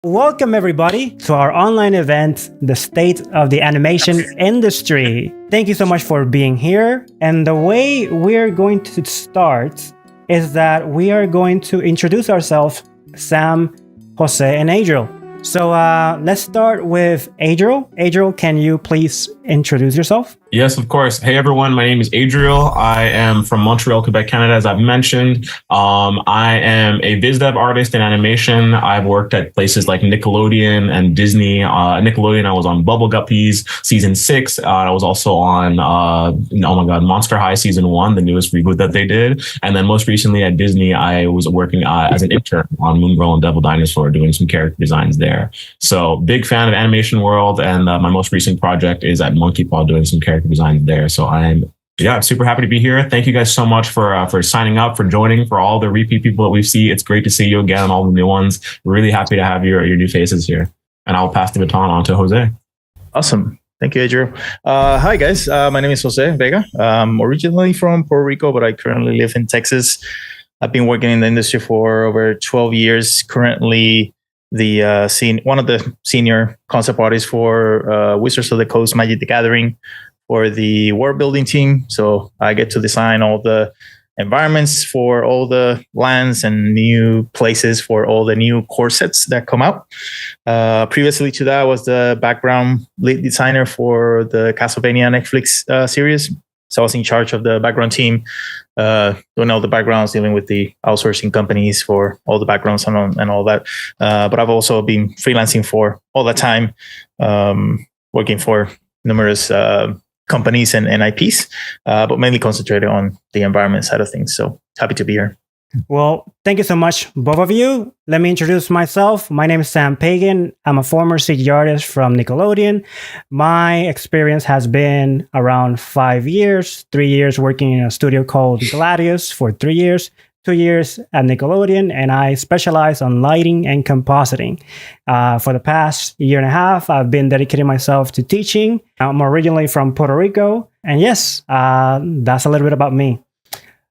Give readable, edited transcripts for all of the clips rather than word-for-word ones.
Welcome, everybody, to our online event, The State of the Animation Industry. Thank you so much for being here. And the way we're going to start is that we are going to introduce ourselves, Sam, Jose, and Adriel. So let's start with Adriel. Adriel, can you please introduce yourself? Yes, of course. Hey, everyone. My name is Adriel. I am from Montreal, Quebec, Canada, as I've mentioned. I am a biz dev artist in animation. I've worked at places like Nickelodeon and Disney. Nickelodeon, I was on Bubble Guppies season 6. I was also on, Monster High season 1, the newest reboot that they did. And then most recently at Disney, I was working as an intern on Moon Girl and Devil Dinosaur, doing some character designs there. So big fan of animation world. And my most recent project is at Monkey Paw, doing some character design there. So I'm super happy to be here. Thank you guys so much for signing up, for joining, for all the repeat people that we see. It's great to see you again, all the new ones. Really happy to have your new faces here. And I'll pass the baton on to Jose. Awesome. Thank you, Adriel. Hi, guys. My name is Jose Vega. I'm originally from Puerto Rico, but I currently live in Texas. I've been working in the industry for over 12 years. Currently, one of the senior concept artists for Wizards of the Coast Magic the Gathering for the world building team. So I get to design all the environments for all the lands and new places for all the new core sets that come out. Previously to that, I was the background lead designer for the Castlevania Netflix series. So I was in charge of the background team, doing all the backgrounds, dealing with the outsourcing companies for all the backgrounds and all that. But I've also been freelancing for all that time, working for numerous companies and IPs, but mainly concentrated on the environment side of things. So happy to be here. Well, thank you so much, both of you. Let me introduce myself. My name is Sam Pagan. I'm a former CG artist from Nickelodeon. My experience has been around 5 years, 3 years working in a studio called Gladius for 3 years, 2 years at Nickelodeon, and I specialize on lighting and compositing. For the past year and a half, I've been dedicating myself to teaching. I'm originally from Puerto Rico, and yes, that's a little bit about me.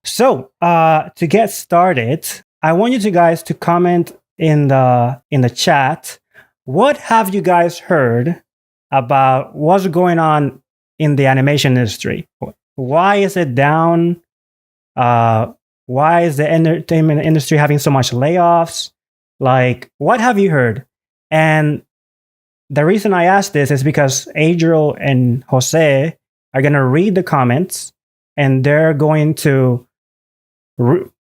So to get started, I want you guys to comment in the chat. What have you guys heard about what's going on in the animation industry? Why is it down? Why is the entertainment industry having so much layoffs? Like, what have you heard? And the reason I ask this is because Adriel and Jose are going to read the comments, and they're going to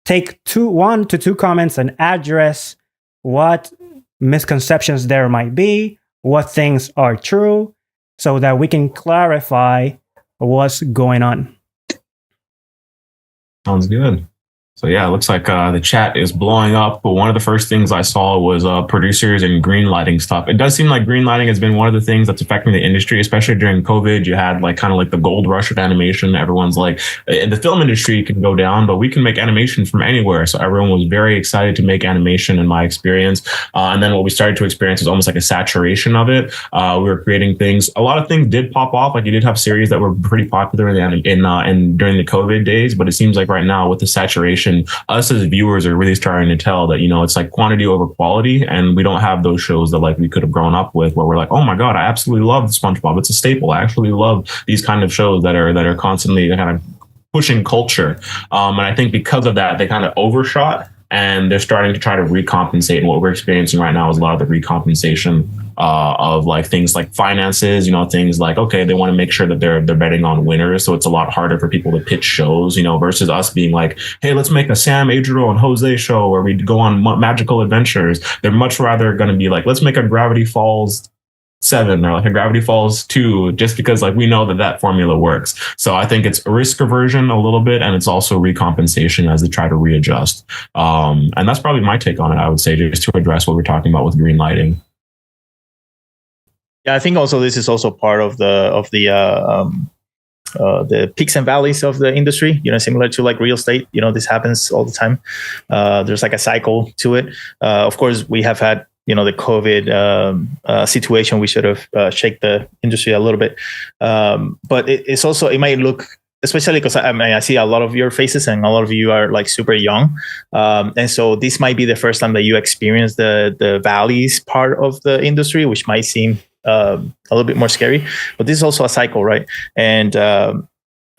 take 1 to 2 comments and address what misconceptions there might be, what things are true, so that we can clarify what's going on. Sounds good. So yeah, it looks like the chat is blowing up. But one of the first things I saw was producers and green lighting stuff. It does seem like green lighting has been one of the things that's affecting the industry, especially during COVID. You had kind of the gold rush of animation. Everyone's like, the film industry can go down, but we can make animation from anywhere. So everyone was very excited to make animation, in my experience. And then what we started to experience is almost like a saturation of it. We were creating things. A lot of things did pop off. Like you did have series that were pretty popular during the COVID days. But it seems like right now with the saturation, us as viewers are really starting to tell that, it's like quantity over quality. And we don't have those shows that we could have grown up with where we're like, oh my God, I absolutely love SpongeBob. It's a staple. I actually love these kind of shows that are constantly kind of pushing culture. And I think because of that, they kind of overshot. And they're starting to try to recompensate. And what we're experiencing right now is a lot of the recompensation of things like finances, things like, okay, they want to make sure that they're betting on winners. So it's a lot harder for people to pitch shows, versus us being like, hey, let's make a Sam, Adriel, and Jose show where we go on magical adventures. They're much rather going to be like, let's make a Gravity Falls 7 or a Gravity Falls 2, just because we know that formula works. So I think it's risk aversion a little bit, and it's also recompensation as they try to readjust. And that's probably my take on it, I would say, just to address what we're talking about with green lighting. Yeah, I think also this is also part of the peaks and valleys of the industry, similar to real estate. This happens all the time. There's a cycle to it. Of course, we have had the COVID situation. We should have shake the industry a little bit. But it's also, it might look especially because I see a lot of your faces and a lot of you are like super young. And so this might be the first time that you experience the valleys part of the industry, which might seem a little bit more scary, but this is also a cycle, right? And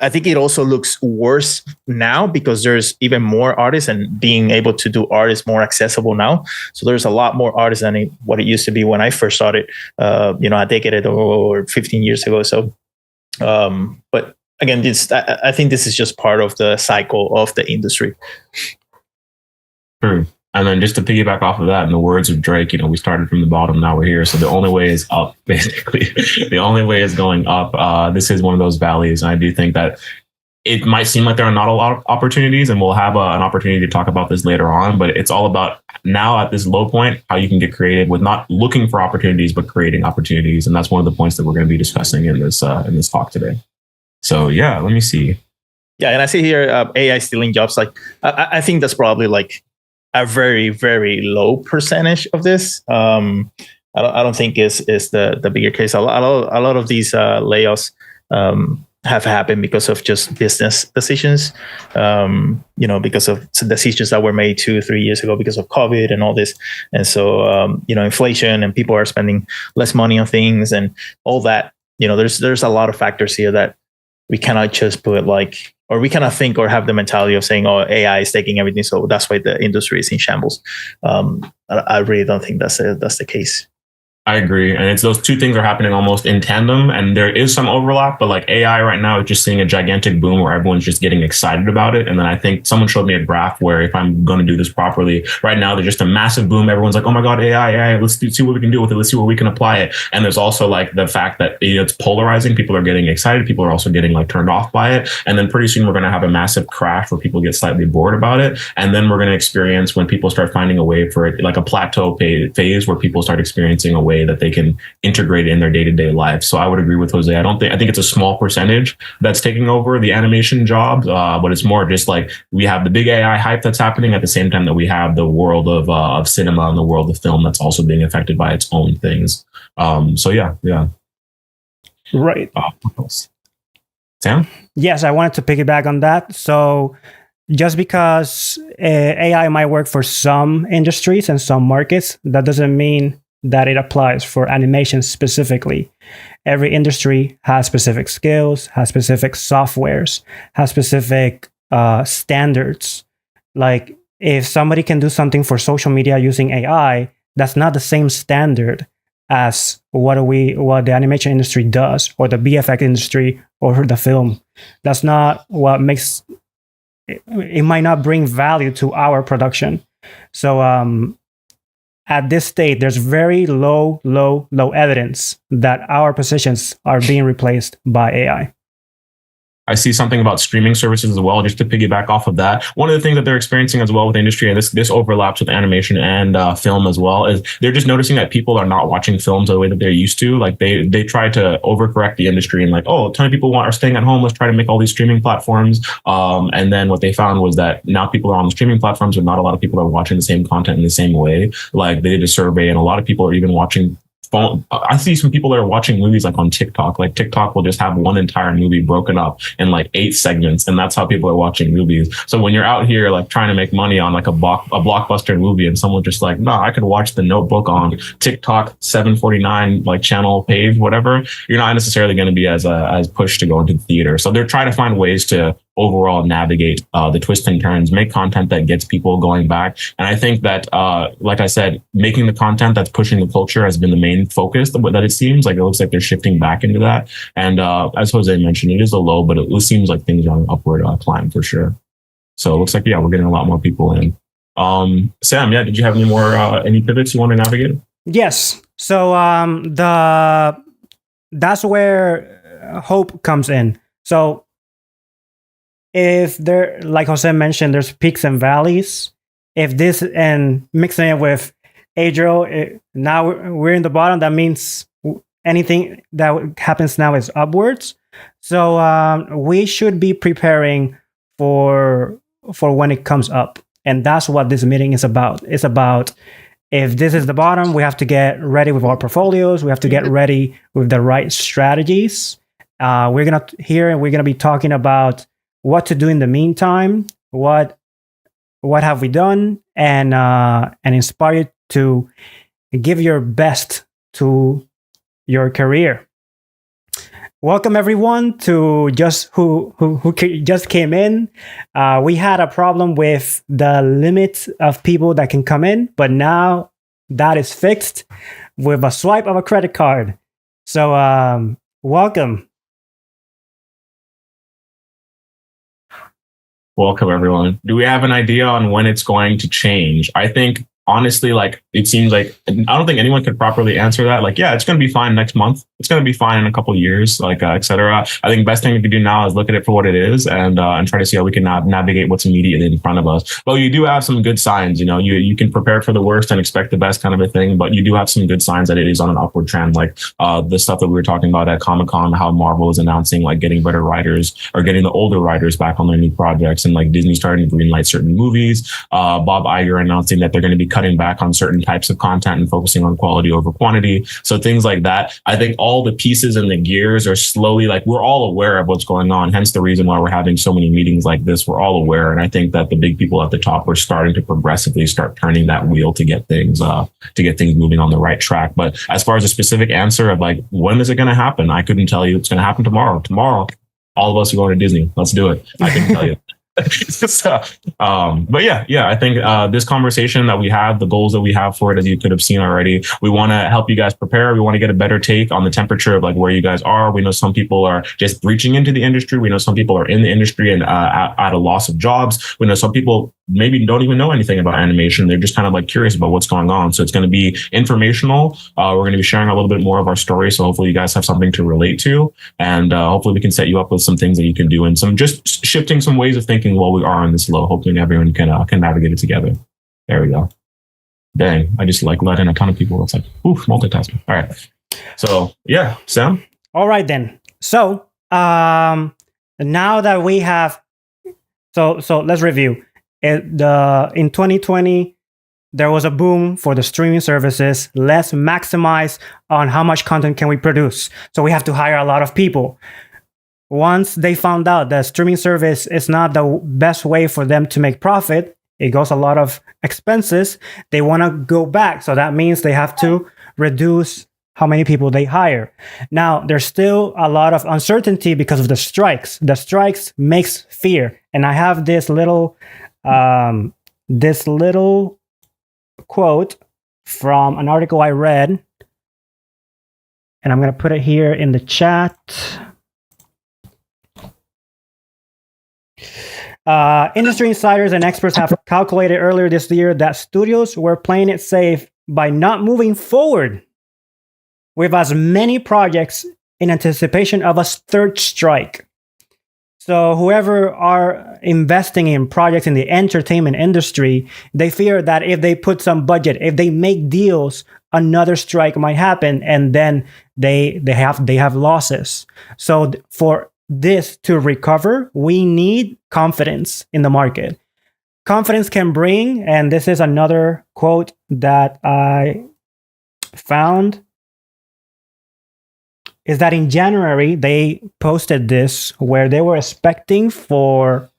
I think it also looks worse now because there's even more artists and being able to do art is more accessible now. So there's a lot more artists than what it used to be when I first started, a decade or 15 years ago. So, but again, I think this is just part of the cycle of the industry. True. And then just to piggyback off of that, in the words of Drake, we started from the bottom, now we're here. So the only way is up, basically. The only way is going up. This is one of those valleys. And I do think that it might seem like there are not a lot of opportunities, and we'll have an opportunity to talk about this later on, but it's all about now at this low point, how you can get creative with not looking for opportunities, but creating opportunities. And that's one of the points that we're going to be discussing in this talk today. So yeah, let me see. Yeah. And I see here, AI stealing jobs. Like, I think that's probably like a very, very low percentage of this. I don't think is the bigger case. A lot of these layoffs have happened because of just business decisions. Because of decisions that were made 2-3 years ago because of COVID and all this. And so inflation and people are spending less money on things and all that. There's a lot of factors here that we cannot just put or we cannot think or have the mentality of saying, oh, AI is taking everything, so that's why the industry is in shambles. I really don't think that's the case. I agree. And it's those two things are happening almost in tandem, and there is some overlap, but like AI right now is just seeing a gigantic boom where everyone's just getting excited about it. And then I think someone showed me a graph where if I'm going to do this properly, right now there's just a massive boom. Everyone's like, oh my God, AI, let's see what we can do with it. Let's see where we can apply it. And there's also like the fact that it's polarizing. People are getting excited. People are also getting like turned off by it. And then pretty soon we're going to have a massive crash where people get slightly bored about it. And then we're going to experience when people start finding a way for it, like a plateau phase where people start experiencing a way that they can integrate it in their day-to-day life. So I would agree with Jose. I think it's a small percentage that's taking over the animation jobs, but it's more just like we have the big AI hype that's happening at the same time that we have the world of cinema and the world of film that's also being affected by its own things. So yeah. Right. Sam? Yes, I wanted to piggyback on that. So just because AI might work for some industries and some markets, that doesn't mean that it applies for animation specifically. Every industry has specific skills, has specific softwares, has specific standards. Like if somebody can do something for social media using AI, that's not the same standard as what the animation industry does, or the BFX industry, or the film. That's not what makes it might not bring value to our production. So at this state, there's very low evidence that our positions are being replaced by AI. I see something about streaming services as well, just to piggyback off of that. One of the things that they're experiencing as well with the industry, and this overlaps with animation and film as well, is they're just noticing that people are not watching films the way that they're used to. Like they try to overcorrect the industry and like, oh, a ton of people are staying at home. Let's try to make all these streaming platforms. And then what they found was that now people are on the streaming platforms, but not a lot of people are watching the same content in the same way. Like they did a survey, and a lot of people are even watching phone. I see some people that are watching movies like on TikTok. Like TikTok will just have one entire movie broken up in like 8 segments, and that's how people are watching movies. So when you're out here like trying to make money on like a blockbuster movie, and someone just like, no, I could watch The Notebook on TikTok 749 like channel page, whatever, you're not necessarily going to be as pushed to go into the theater. So they're trying to find ways to overall navigate the twists and turns, make content that gets people going back. And I think that, like I said, making the content that's pushing the culture has been the main focus that it seems like. It looks like they're shifting back into that. And as Jose mentioned, it is a low, but it seems like things are on an upward climb for sure. So it looks like, yeah, we're getting a lot more people in. Sam, yeah, did you have any more, any pivots you want to navigate? Yes. So that's where hope comes in. So if there, like Jose mentioned, there's peaks and valleys. If this, and mixing it with Adriel, now we're in the bottom, that means anything that happens now is upwards. So we should be preparing for when it comes up. And that's what this meeting is about. It's about, if this is the bottom, we have to get ready with our portfolios. We have to get ready with the right strategies. We're gonna be talking about what to do in the meantime, what have we done, and inspire you to give your best to your career. Welcome everyone to who just came in. We had a problem with the limit of people that can come in, but now that is fixed with a swipe of a credit card. So welcome. Welcome, everyone. Do we have an idea on when it's going to change? I think, honestly, like, it seems like, I don't think anyone could properly answer that. Like, yeah, it's going to be fine next month. It's going to be fine in a couple of years, like, et cetera. I think the best thing we can do now is look at it for what it is and try to see how we can navigate what's immediately in front of us. But you do have some good signs, you can prepare for the worst and expect the best kind of a thing, but you do have some good signs that it is on an upward trend. Like the stuff that we were talking about at Comic-Con, how Marvel is announcing, like, getting better writers or getting the older writers back on their new projects, and like Disney starting to greenlight certain movies. Bob Iger announcing that they're going to be cutting back on certain types of content and focusing on quality over quantity. So things like that. I think all the pieces and the gears are slowly, like, we're all aware of what's going on. Hence the reason why we're having so many meetings like this. We're all aware. And I think that the big people at the top are starting to progressively start turning that wheel to get things moving on the right track. But as far as a specific answer of like, when is it going to happen? I couldn't tell you. It's going to happen tomorrow. Tomorrow, all of us are going to Disney. Let's do it. I couldn't tell you. But yeah, I think this conversation that we have, the goals that we have for it, as you could have seen already, we want to help you guys prepare. We want to get a better take on the temperature of like where you guys are. We know some people are just reaching into the industry. We know some people are in the industry and at a loss of jobs. We know some people maybe don't even know anything about animation. They're just kind of like curious about what's going on. So it's going to be informational. We're going to be sharing a little bit more of our story. So hopefully you guys have something to relate to, and hopefully we can set you up with some things that you can do and some just shifting some ways of thinking while we are on this low. Hopefully everyone can navigate it together. There we go. Dang, I just like let in a ton of people. It's like, oof, multitasking. All right. So yeah, Sam. All right then. So now that we have, so let's review. In 2020, there was a boom for the streaming services. Let's maximize on how much content can we produce. So we have to hire a lot of people. Once they found out that streaming service is not the best way for them to make profit, it goes a lot of expenses. They want to go back. So that means they have to reduce how many people they hire. Now, there's still a lot of uncertainty because of the strikes. The strikes makes fear. And I have this little quote from an article I read, and I'm going to put it here in the chat. Industry insiders and experts have calculated earlier this year that studios were playing it safe by not moving forward with as many projects in anticipation of a third strike. So whoever are investing in projects in the entertainment industry, they fear that if they put some budget, if they make deals, another strike might happen, and then they have losses. So for this to recover, we need confidence in the market. Confidence can bring, and this is another quote that I found, is that in January, they posted this where they were expecting for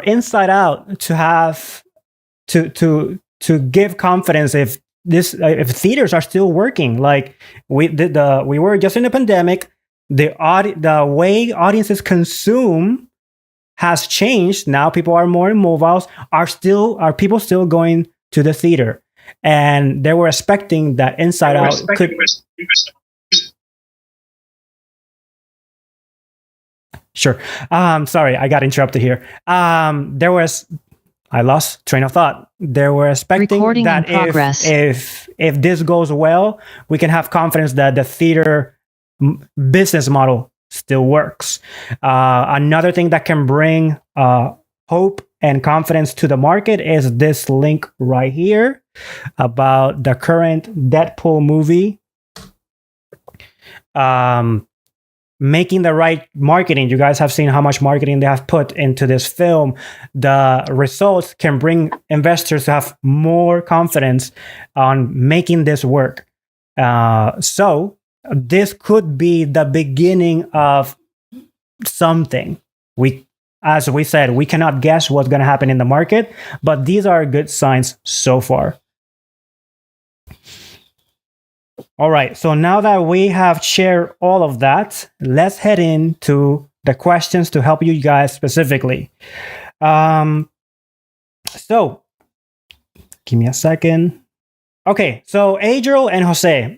Inside Out to have to give confidence if theaters are still working. Like we were just in the pandemic, the way audiences consume has changed. Now people are more in mobiles. Are people still going to the theater? And they were expecting that Inside Out could. Sure. Sorry, I got interrupted here. I lost train of thought. They were expecting Recording that if this goes well, we can have confidence that the theater business model still works. Another thing that can bring hope and confidence to the market is this link right here about the current Deadpool movie. Making the right marketing. You guys have seen how much marketing they have put into this film. The results can bring investors to have more confidence on making this work. So this could be the beginning of something. As we said, we cannot guess what's going to happen in the market, but these are good signs so far. All right, so now that we have shared all of that, let's head into the questions to help you guys specifically. So give me a second. Okay, so Adriel and Jose,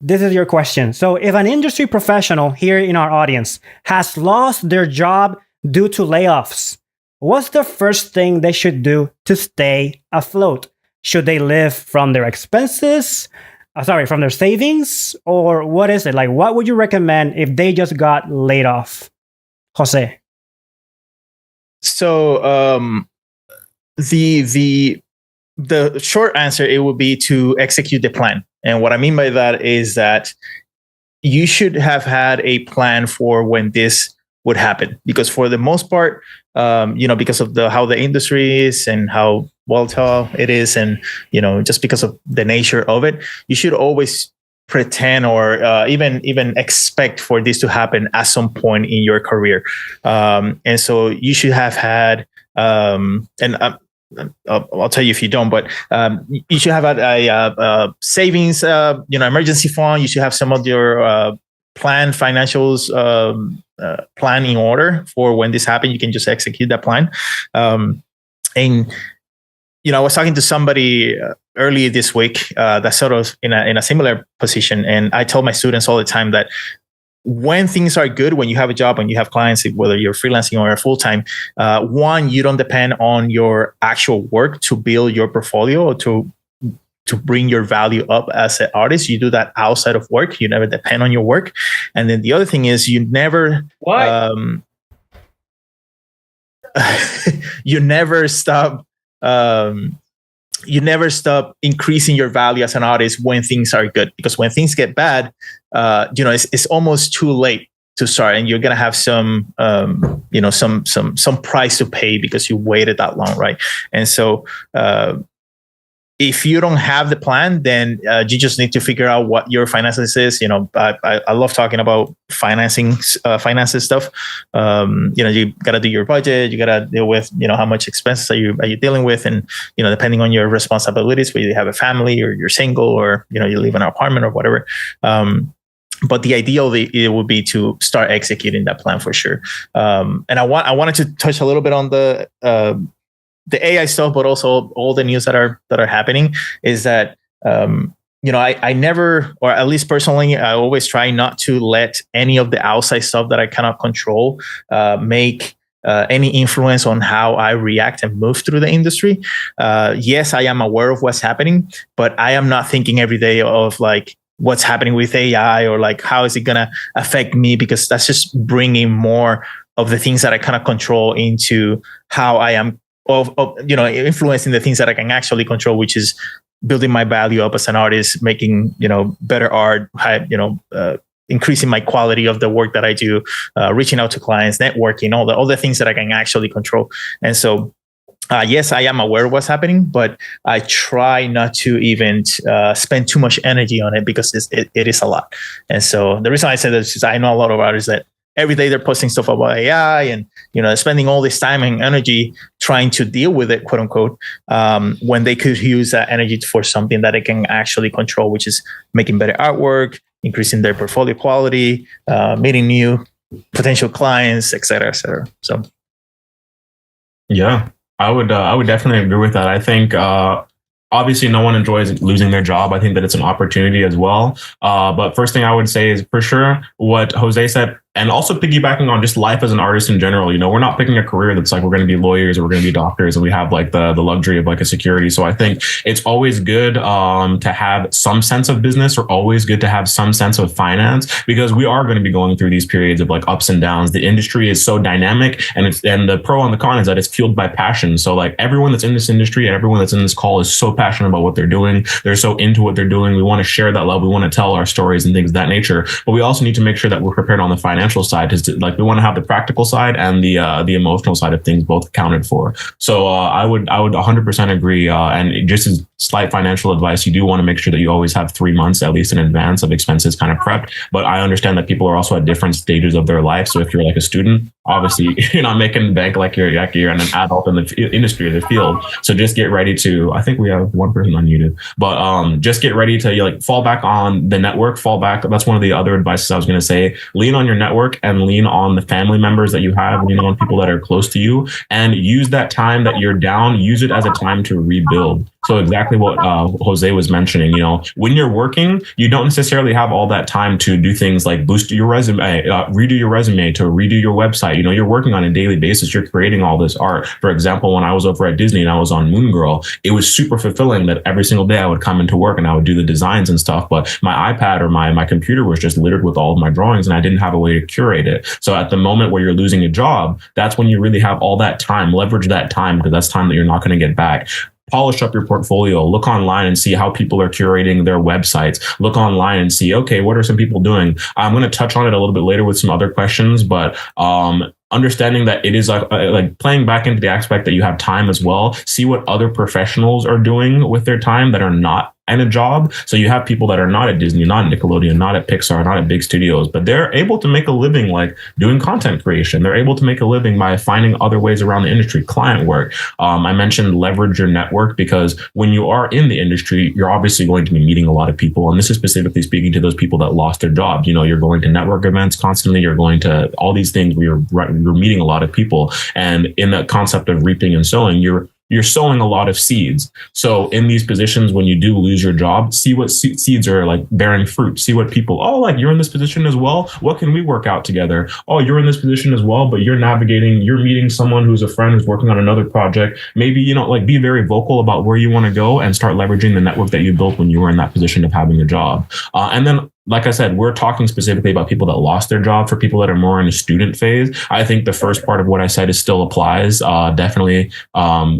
this is your question. So if an industry professional here in our audience has lost their job due to layoffs, what's the first thing they should do to stay afloat? Should they live from their expenses? From their savings? Or what is it? Like, what would you recommend if they just got laid off? Jose. So the short answer, it would be to execute the plan. And what I mean by that is that you should have had a plan for when this would happen, because for the most part, because of how the industry is and how volatile it is, and just because of the nature of it, you should always pretend or even expect for this to happen at some point in your career. And so you should have had, I'll tell you if you don't, but you should have had a savings, emergency fund. You should have some of your planned financials plan in order for when this happens. You can just execute that plan. And I was talking to somebody earlier this week that's sort of in a similar position, and I tell my students all the time that when things are good, when you have a job, when you have clients, whether you're freelancing or full time, one, you don't depend on your actual work to build your portfolio or to bring your value up as an artist. You do that outside of work. You never depend on your work. And then the other thing is you never you never stop increasing your value as an artist when things are good, because when things get bad, it's almost too late to start, and you're gonna have some price to pay because you waited that long, right? And so if you don't have the plan, then you just need to figure out what your finances is. I love talking about finances stuff. You got to do your budget. You got to deal with, how much expenses are you dealing with, and depending on your responsibilities, whether you have a family or you're single or you live in an apartment or whatever. But the ideal it would be to start executing that plan for sure. And I wanted to touch a little bit on the AI stuff, but also all the news that are happening. Is that I never, or at least personally, I always try not to let any of the outside stuff that I cannot control make any influence on how I react and move through the industry. Yes, I am aware of what's happening, but I am not thinking every day of like what's happening with AI or like how is it gonna affect me, because that's just bringing more of the things that I cannot control into how I am of influencing the things that I can actually control, which is building my value up as an artist, making better art, increasing my quality of the work that I do, reaching out to clients, networking, all the things that I can actually control. And so yes, I am aware of what's happening, but I try not to even spend too much energy on it, because it is a lot. And so the reason I say this is I know a lot of artists that every day they're posting stuff about AI and spending all this time and energy trying to deal with it, quote unquote, when they could use that energy for something that they can actually control, which is making better artwork, increasing their portfolio quality, meeting new potential clients, et cetera, et cetera. So, yeah, I would definitely agree with that. I think obviously no one enjoys losing their job. I think that it's an opportunity as well. But first thing I would say is for sure what Jose said, and also piggybacking on just life as an artist in general. We're not picking a career that's like we're going to be lawyers or we're going to be doctors and we have like the luxury of like a security. So I think it's always good to have some sense of business, or always good to have some sense of finance, because we are going to be going through these periods of like ups and downs. The industry is so dynamic, and the pro and the con is that it's fueled by passion. So like everyone that's in this industry and everyone that's in this call is so passionate about what they're doing. They're so into what they're doing. We want to share that love. We want to tell our stories and things of that nature. But we also need to make sure that we're prepared on the financial financial side is like we want to have the practical side and the emotional side of things both accounted for. So I would 100% agree. And just as slight financial advice, you do want to make sure that you always have 3 months at least in advance of expenses kind of prepped. But I understand that people are also at different stages of their life. So if you're like a student, obviously you're not making bank like you're an adult in the industry or the field. So just get ready to, I think we have one person unmuted, but just get ready to like fall back on the network, fall back. That's one of the other advices I was going to say. Lean on your network and lean on the family members that you have, lean on people that are close to you, and use that time that you're down, use it as a time to rebuild. So exactly what Jose was mentioning, you know, when you're working, you don't necessarily have all that time to do things like boost your resume, redo your resume, to redo your website. You know, you're working on a daily basis. You're creating all this art. For example, when I was over at Disney and I was on Moon Girl, it was super fulfilling that every single day I would come into work and I would do the designs and stuff. But my iPad or my computer was just littered with all of my drawings and I didn't have a way to curate it. So at the moment where you're losing a job, that's when you really have all that time. Leverage that time because that's time that you're not going to get back. Polish up your portfolio, look online and see how people are curating their websites, look online and see, okay, what are some people doing? I'm going to touch on it a little bit later with some other questions, but understanding that it is like playing back into the aspect that you have time as well. See what other professionals are doing with their time that are not in a job. So you have people that are not at Disney, not at Nickelodeon, not at Pixar, not at big studios, but they're able to make a living like doing content creation. They're able to make a living by finding other ways around the industry, client work. I mentioned leverage your network because when you are in the industry, you're obviously going to be meeting a lot of people. And this is specifically speaking to those people that lost their jobs. You know, you're going to network events constantly. You're going to all these things where you're meeting a lot of people. And in that concept of reaping and sowing, you're sowing a lot of seeds. So in these positions, when you do lose your job, see what seeds are like bearing fruit. See what people, oh, like you're in this position as well. What can we work out together? Oh, you're in this position as well, but you're meeting someone who's a friend who's working on another project. Maybe, you know, like be very vocal about where you want to go and start leveraging the network that you built when you were in that position of having a job. And then, like I said, we're talking specifically about people that lost their job. For people that are more in a student phase, I think the first part of what I said is still applies. Definitely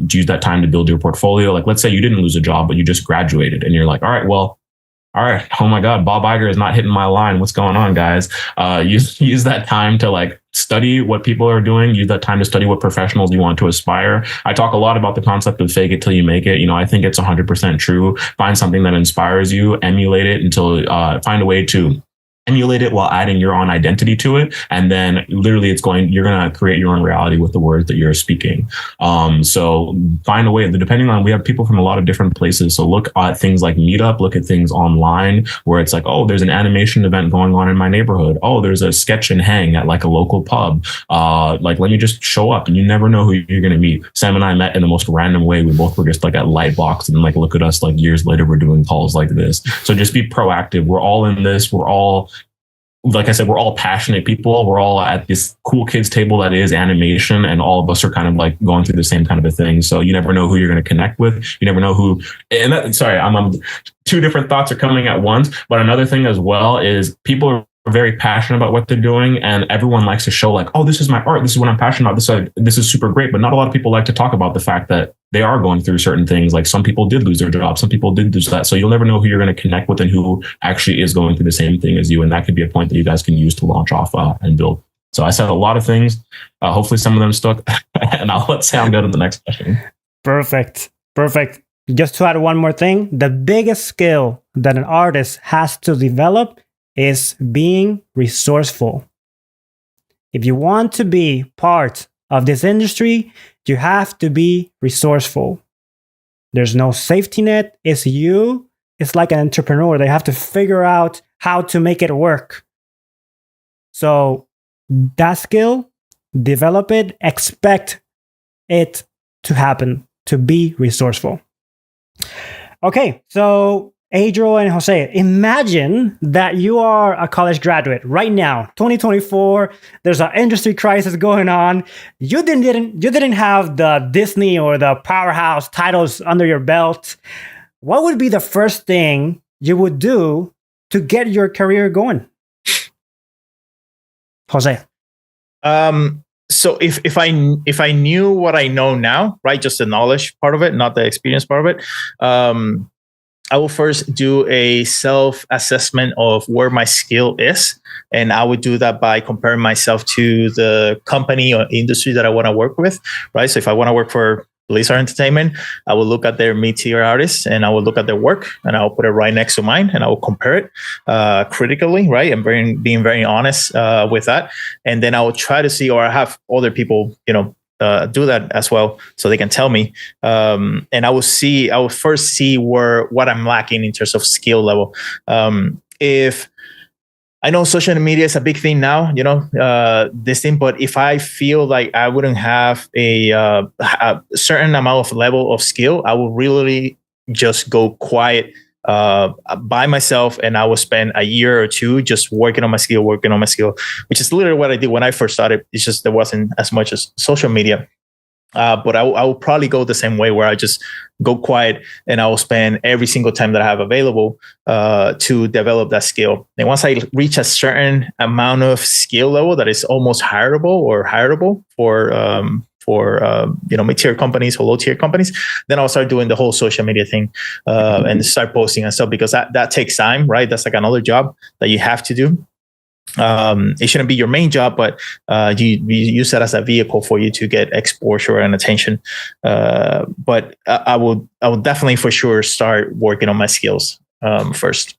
use that time to build your portfolio. Like, let's say you didn't lose a job, but you just graduated and you're like, all right, oh my God, Bob Iger is not hitting my line. What's going on, guys? Use that time to like study what people are doing. Use that time to study what professionals you want to aspire. I talk a lot about the concept of fake it till you make it. You know, I think it's 100% true. Find something that inspires you, emulate it until find a way to emulate it while adding your own identity to it. And then literally you're going to create your own reality with the words that you're speaking. So find a way, depending on, we have people from a lot of different places. So look at things like Meetup, look at things online where it's like, oh, there's an animation event going on in my neighborhood. Oh, there's a sketch and hang at like a local pub. Like, let me just show up and you never know who you're going to meet. Sam and I met in the most random way. We both were just like at Lightbox and like, look at us, like years later, we're doing calls like this. So just be proactive. We're all in this. We're all, like I said, we're all passionate people. We're all at this cool kids table that is animation, and all of us are kind of like going through the same kind of a thing. So you never know who you're going to connect with. You never know who. And I'm two different thoughts are coming at once. But another thing as well is people are very passionate about what they're doing, and everyone likes to show like, oh, this is my art. This is what I'm passionate about. This is super great. But not a lot of people like to talk about the fact that they are going through certain things. Like some people did lose their job. Some people did lose that. So you'll never know who you're going to connect with and who actually is going through the same thing as you. And that could be a point that you guys can use to launch off and build. So I said a lot of things. Hopefully some of them stuck. And I'll let Sam go to the next question. Perfect. Just to add one more thing, the biggest skill that an artist has to develop is being resourceful. If you want to be part of this industry, you have to be resourceful. There's no safety net. It's you. It's like an entrepreneur. They have to figure out how to make it work. So that skill, develop it, expect it to happen, to be resourceful. Okay, so Adriel and Jose, imagine that you are a college graduate right now, 2024. There's an industry crisis going on. You didn't have the Disney or the powerhouse titles under your belt. What would be the first thing you would do to get your career going? Jose. So if I knew what I know now, right, just the knowledge part of it, not the experience part of it, I will first do a self-assessment of where my skill is. And I would do that by comparing myself to the company or industry that I want to work with, right? So if I want to work for Blizzard Entertainment, I will look at their mid-tier artists and I will look at their work and I'll put it right next to mine and I will compare it critically, right? And being very honest with that. And then I will try to see, or I have other people, do that as well, so they can tell me. And I will first see what I'm lacking in terms of skill level. If I know social media is a big thing now, this thing, but if I feel like I wouldn't have a certain amount of level of skill, I will really just go quiet by myself, and I will spend a year or two just working on my skill, which is literally what I did when I first started. It's just there wasn't as much as social media. But I will probably go the same way, where I just go quiet and I will spend every single time that I have available to develop that skill. And once I reach a certain amount of skill level that is almost hireable for mid-tier companies or low-tier companies, then I'll start doing the whole social media thing and start posting and stuff, because that takes time, right? That's like another job that you have to do. It shouldn't be your main job, but you use that as a vehicle for you to get exposure and attention. But I will definitely for sure start working on my skills first.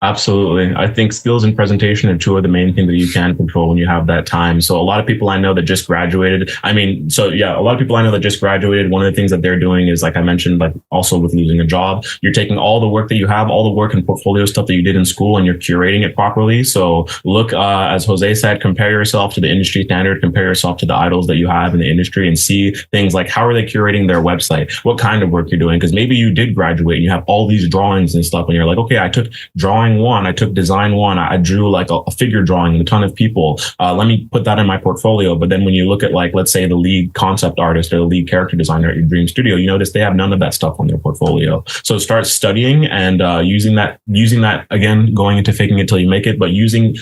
Absolutely. I think skills and presentation are two of the main things that you can control when you have that time. So a lot of people I know that just graduated. A lot of people I know that just graduated. One of the things that they're doing is, like I mentioned, like also with losing a job, you're taking all the work that you have, all the work and portfolio stuff that you did in school, and you're curating it properly. So look, as Jose said, compare yourself to the industry standard, compare yourself to the idols that you have in the industry, and see things like, how are they curating their website? What kind of work you're doing? Because maybe you did graduate and you have all these drawings and stuff, and you're like, okay, I took drawing one, I took design one, I drew like a figure drawing with a ton of people. Let me put that in my portfolio. But then when you look at, like, let's say the lead concept artist or the lead character designer at your dream studio, you notice they have none of that stuff on their portfolio. So start studying and using that again, going into faking it till you make it, but using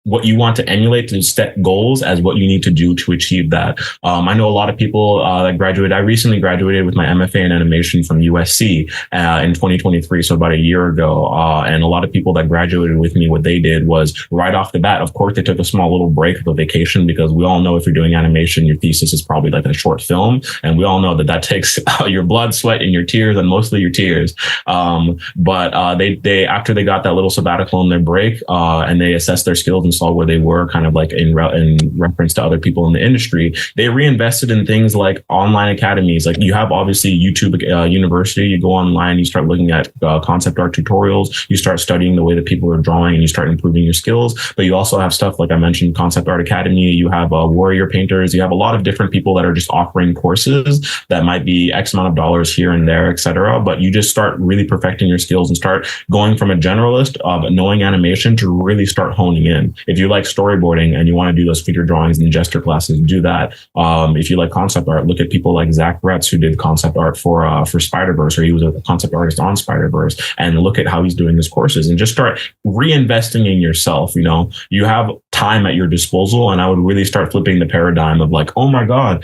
what you want to emulate to set goals as what you need to do to achieve that. I know a lot of people that graduated. I recently graduated with my MFA in animation from USC in 2023, so about a year ago. And a lot of people that graduated with me, what they did was right off the bat, of course, they took a small little break of a vacation, because we all know if you're doing animation, your thesis is probably like a short film. And we all know that takes your blood, sweat, and your tears, and mostly your tears. But they after they got that little sabbatical on their break, and they assessed their skills and saw where they were kind of like in reference to other people in the industry, they reinvested in things like online academies. Like, you have obviously YouTube University. You go online, you start looking at concept art tutorials, you start studying the way that people are drawing, and you start improving your skills. But you also have stuff like I mentioned, Concept Art Academy. You have Warrior Painters. You have a lot of different people that are just offering courses that might be X amount of dollars here and there, etc. But you just start really perfecting your skills and start going from a generalist of knowing animation to really start honing in. If you like storyboarding and you want to do those figure drawings and gesture classes, do that. If you like concept art, look at people like Zach Bretz, who did concept art for Spider-Verse, or he was a concept artist on Spider-Verse, and look at how he's doing his courses, and just start reinvesting in yourself. You have time at your disposal, and I would really start flipping the paradigm of like, oh my God,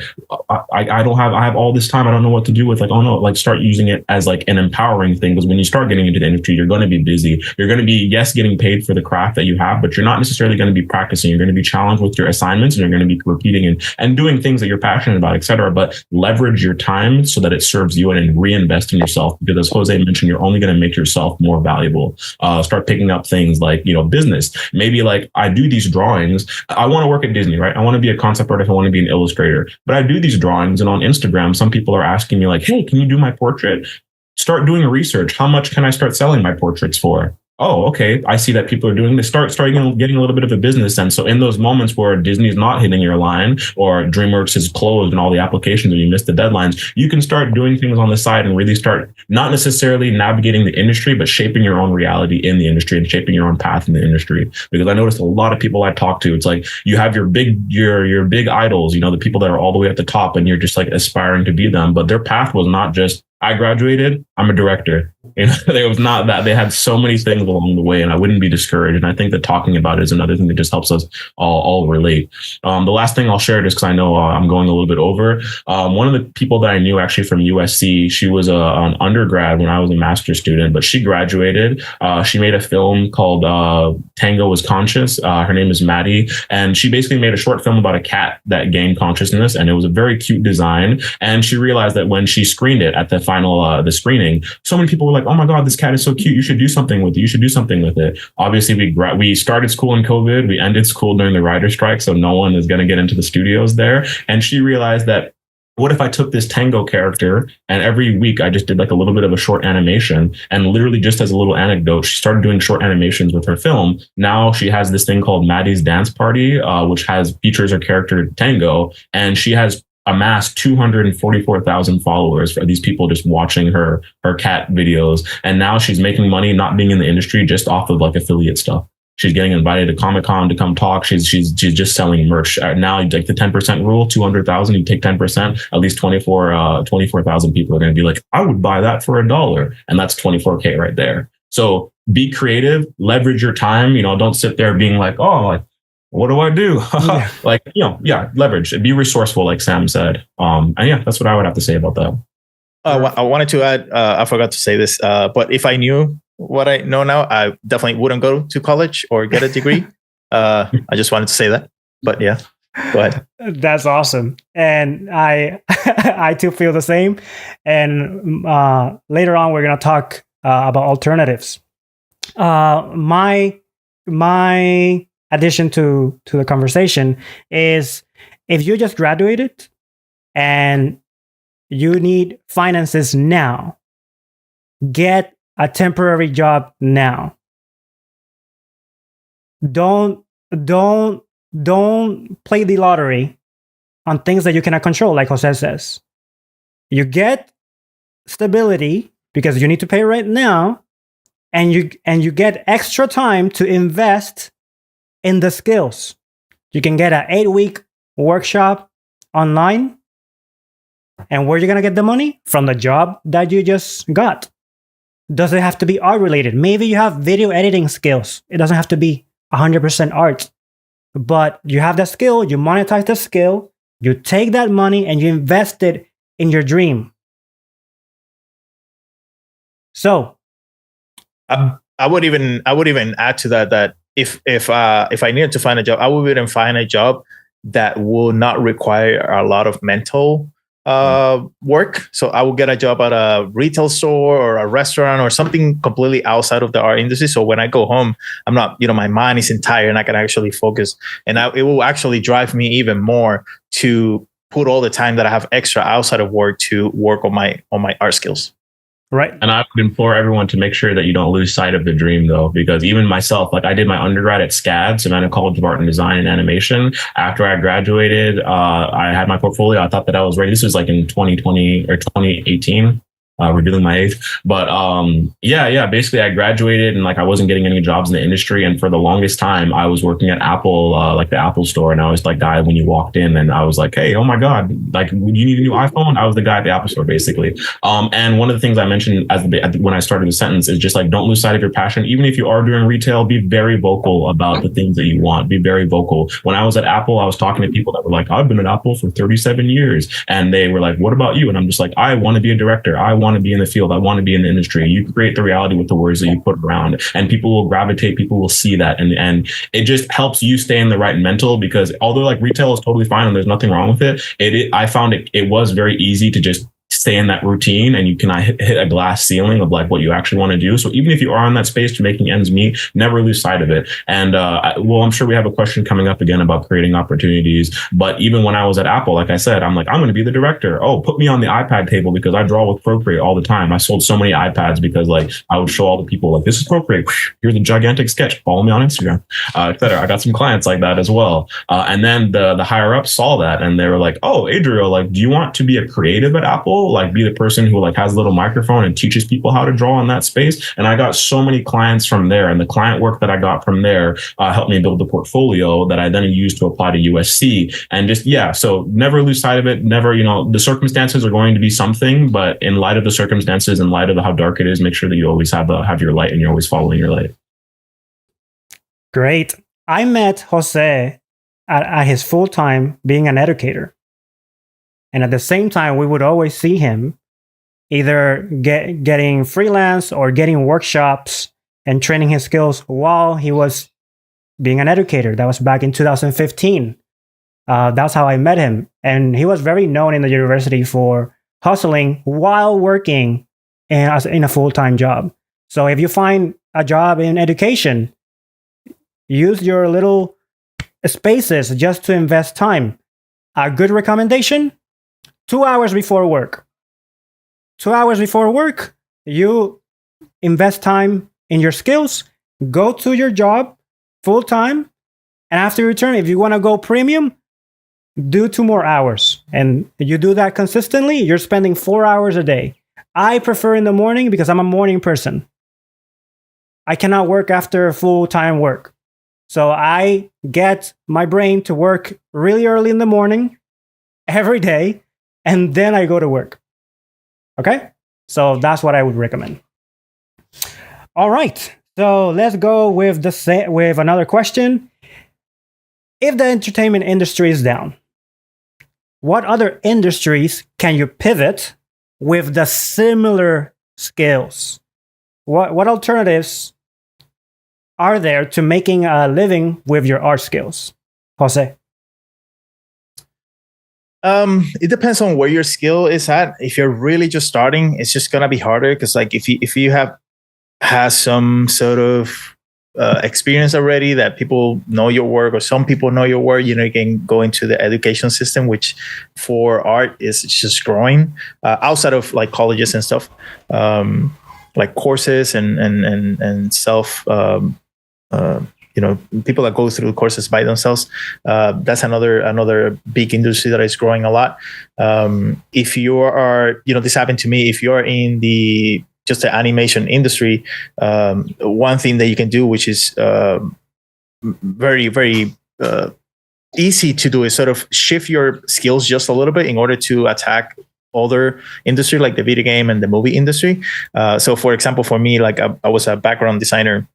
I have all this time, I don't know what to do with. Like, oh no, like start using it as like an empowering thing, because when you start getting into the industry, you're going to be busy. You're going to be, yes, getting paid for the craft that you have, but you're not necessarily going to be practicing. You're going to be challenged with your assignments, and you're going to be repeating and doing things that you're passionate about, etc. But leverage your time so that it serves you, and reinvest in yourself, because as Jose mentioned, you're only going to make yourself more valuable. Start picking up things like, business. Maybe like, I do these drawings. I want to work at Disney, right? I want to be a concept artist. I want to be an illustrator, but I do these drawings, and on Instagram, some people are asking me like, hey, can you do my portrait? Start doing research. How much can I start selling my portraits for? Oh, okay. I see that people are doing this. Start getting a little bit of a business sense. So in those moments where Disney's not hitting your line, or DreamWorks is closed and all the applications and you missed the deadlines, you can start doing things on the side and really start not necessarily navigating the industry, but shaping your own reality in the industry and shaping your own path in the industry. Because I noticed a lot of people I talk to, it's like you have your big idols, the people that are all the way at the top, and you're just like aspiring to be them. But their path was not just, I graduated, I'm a director. You know, there was not that. They had so many things along the way, and I wouldn't be discouraged. And I think that talking about it is another thing that just helps us all relate. The last thing I'll share, just because I know I'm going a little bit over. One of the people that I knew actually from USC, she was an undergrad when I was a master's student, but she graduated. She made a film called Tango Was Conscious. Her name is Maddie, and she basically made a short film about a cat that gained consciousness, and it was a very cute design. And she realized that when she screened it at the final the screening, so many people were like, "Oh my God, this cat is so cute! You should do something with it. You should do something with it." Obviously, we started school in COVID. We ended school during the writer's strike, so no one is going to get into the studios there. And she realized that, what if I took this Tango character and every week I just did like a little bit of a short animation, and literally just as a little anecdote, she started doing short animations with her film. Now she has this thing called Maddie's Dance Party, which features her character Tango, and she has amassed 244,000 followers for these people just watching her cat videos. And now she's making money not being in the industry, just off of like affiliate stuff. She's getting invited to Comic-Con to come talk. She's just selling merch. Now, like the 10% rule, 200,000, you take 10%, at least 24,000 people are going to be like, I would buy that for $1. And that's 24K right there. So be creative, leverage your time. You know, don't sit there being like, oh, like, what do I do? Yeah. Like, you know, yeah, leverage, be resourceful, like Sam said. And yeah, that's what I would have to say about that. I wanted to add, I forgot to say this, but if I knew what I know now, I definitely wouldn't go to college or get a degree. I just wanted to say that. But yeah, go ahead. That's awesome. And I I too feel the same. And later on, we're going to talk about alternatives. My addition to the conversation is, if you just graduated and you need finances now, get a temporary job now. Don't play the lottery on things that you cannot control, like Jose says. You get stability because you need to pay right now, and you get extra time to invest in the skills. You can get an 8-week workshop online. And where are you going to get the money? From the job that you just got. Does it have to be art related? Maybe you have video editing skills. It doesn't have to be 100% art. But you have that skill, you monetize the skill, you take that money and you invest it in your dream. So I would even add to that if I needed to find a job, I would even find a job that will not require a lot of mental work. So I will get a job at a retail store or a restaurant or something completely outside of the art industry. So when I go home, I'm not, my mind isn't tired and I can actually focus. And it will actually drive me even more to put all the time that I have extra outside of work to work on my art skills. Right. And I would implore everyone to make sure that you don't lose sight of the dream, though, because even myself, like I did my undergrad at SCAD, Savannah College of Art and Design and Animation. After I graduated, I had my portfolio. I thought that I was ready. This was like in 2020 or 2018. Revealing my age, but basically I graduated and like I wasn't getting any jobs in the industry, and for the longest time I was working at Apple, like the Apple store, and I was like guy when you walked in, and I was like, hey, oh my god, like you need a new iPhone? I was the guy at the Apple store basically. And one of the things I mentioned when I started the sentence is just like, don't lose sight of your passion. Even if you are doing retail, be very vocal about the things that you want. Be very vocal. When I was at Apple, I was talking to people that were like, I've been at Apple for 37 years, and they were like, what about you? And I'm just like, I want to be a director. I want to be in the field. I want to be in the industry. You create the reality with the words that you put around, and people will gravitate. People will see that. And it just helps you stay in the right mental, because although like retail is totally fine and there's nothing wrong with it, I found it was very easy to just stay in that routine, and you can hit a glass ceiling of like what you actually want to do. So even if you are in that space to making ends meet, never lose sight of it. And I'm sure we have a question coming up again about creating opportunities. But even when I was at Apple, like I said, I'm like, I'm going to be the director. Oh, put me on the iPad table because I draw with Procreate all the time. I sold so many iPads because like I would show all the people like, this is Procreate. Here's a gigantic sketch. Follow me on Instagram, etc. I got some clients like that as well. And then the higher ups saw that and they were like, oh, Adriel, like, do you want to be a creative at Apple? like be the person who like has a little microphone and teaches people how to draw in that space. And I got so many clients from there, and the client work that I got from there helped me build the portfolio that I then used to apply to USC. And just, yeah, so never lose sight of it. Never, you know, the circumstances are going to be something, but in light of the circumstances, in light of how dark it is, make sure that you always have your light and you're always following your light. Great. I met José at his full time being an educator. And at the same time, we would always see him either getting freelance or getting workshops and training his skills while he was being an educator. That was back in 2015. That's how I met him. And he was very known in the university for hustling while working in a full-time job. So if you find a job in education, use your little spaces just to invest time. A good recommendation, 2 hours before work. 2 hours before work, you invest time in your skills, go to your job full-time, and after you return, if you want to go premium, do 2 more hours. And you do that consistently, you're spending 4 hours a day. I prefer in the morning because I'm a morning person. I cannot work after full-time work. So I get my brain to work really early in the morning, every day, and then I go to work. Okay? So that's what I would recommend. All right. So let's go with another question. If the entertainment industry is down, what other industries can you pivot with the similar skills? What alternatives are there to making a living with your art skills? José? It depends on where your skill is at. If you're really just starting, it's just gonna be harder because like if you has some sort of experience already that people know your work or some people know your work, you know, you can go into the education system, which for art is just growing outside of like colleges and stuff, like courses and self, you know, people that go through courses by themselves. That's another big industry that is growing a lot. If you are, you know, this happened to me, if you're in the animation industry, one thing that you can do, which is very, very easy to do, is sort of shift your skills just a little bit in order to attack other industry like the video game and the movie industry. So for example, for me, like I was a background designer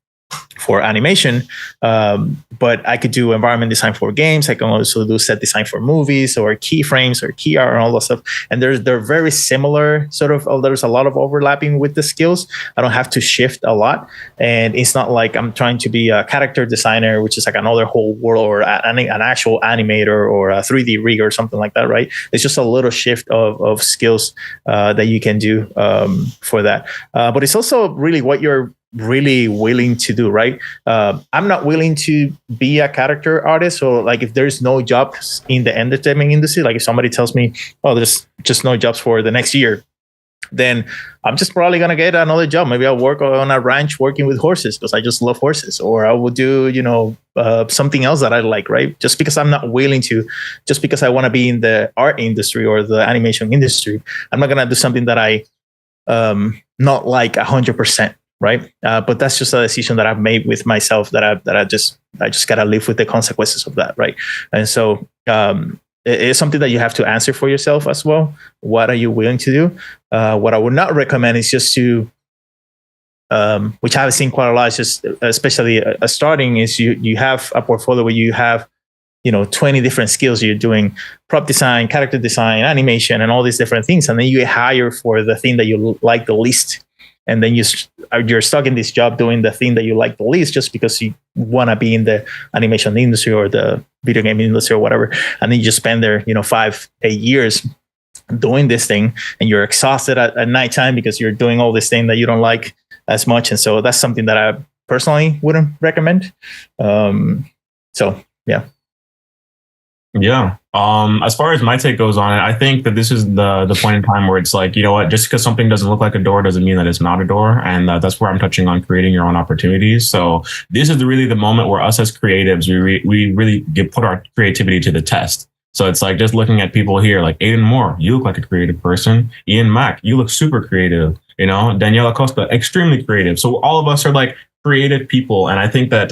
for animation, but I could do environment design for games. I can also do set design for movies or keyframes or key art and all that stuff. And they're very similar, sort of. There's a lot of overlapping with the skills. I don't have to shift a lot, and it's not like I'm trying to be a character designer, which is like another whole world, or an actual animator or a 3D rig or something like that, right? It's just a little shift of skills that you can do for that. But it's also really what you're really willing to do, right? I'm not willing to be a character artist. So like if there's no jobs in the entertainment industry, like if somebody tells me, oh, there's just no jobs for the next year, then I'm just probably going to get another job. Maybe I'll work on a ranch working with horses because I just love horses, or I will do, you know, something else that I like, right? Just because I'm not willing to, just because I want to be in the art industry or the animation industry, I'm not going to do something that I not like 100%. Right. But that's just a decision that I've made with myself that I just got to live with the consequences of that. Right. And so it's something that you have to answer for yourself as well. What are you willing to do? What I would not recommend is just to, which I've seen quite a lot, just especially starting, is you have a portfolio where you have, you know, 20 different skills. You're doing prop design, character design, animation, and all these different things. And then you hire for the thing that you like the least. And then you're stuck in this job doing the thing that you like the least just because you want to be in the animation industry or the video game industry or whatever. And then you just spend there, you know, 5-8 years doing this thing, and you're exhausted at nighttime because you're doing all this thing that you don't like as much. And so that's something that I personally wouldn't recommend. So, yeah. Yeah. As far as my take goes on it, I think that this is the point in time where it's like, you know what, just because something doesn't look like a door doesn't mean that it's not a door. And that's where I'm touching on creating your own opportunities. So this is really the moment where us as creatives, we really put our creativity to the test. So it's like just looking at people here, like Aiden Moore, you look like a creative person. Ian Mack, you look super creative. You know, Daniela Costa, extremely creative. So all of us are like creative people. And I think that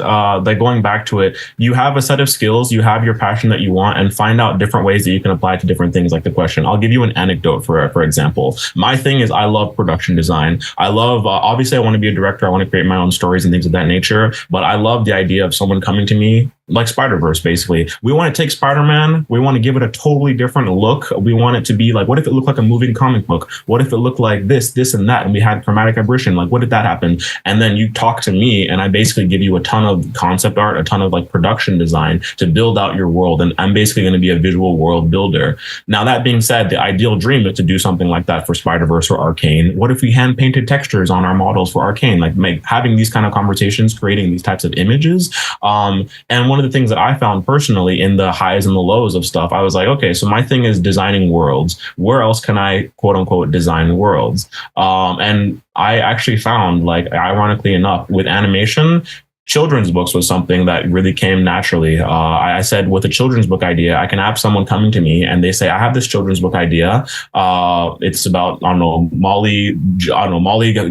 going back to it, you have a set of skills, you have your passion that you want, and find out different ways that you can apply to different things. Like the question, I'll give you an anecdote for example. My thing is I love production design. I love, obviously I want to be a director. I want to create my own stories and things of that nature. But I love the idea of someone coming to me like Spider-Verse, basically. We want to take Spider-Man, we want to give it a totally different look. We want it to be like, what if it looked like a moving comic book? What if it looked like this, and that? And we had chromatic aberration. Like, what did that happen? And then you talk to me and I basically give you a ton of concept art, a ton of like production design to build out your world. And I'm basically going to be a visual world builder. Now, that being said, the ideal dream is to do something like that for Spider-Verse or Arcane. What if we hand painted textures on our models for Arcane? Like having these kind of conversations, creating these types of images. And one of the things that I found personally in the highs and the lows of stuff, I was like, okay, so my thing is designing worlds. Where else can I, quote unquote, design worlds? And I actually found, like, ironically enough, with animation, children's books was something that really came naturally. I said, with a children's book idea, I can have someone coming to me and they say, I have this children's book idea. It's about, Molly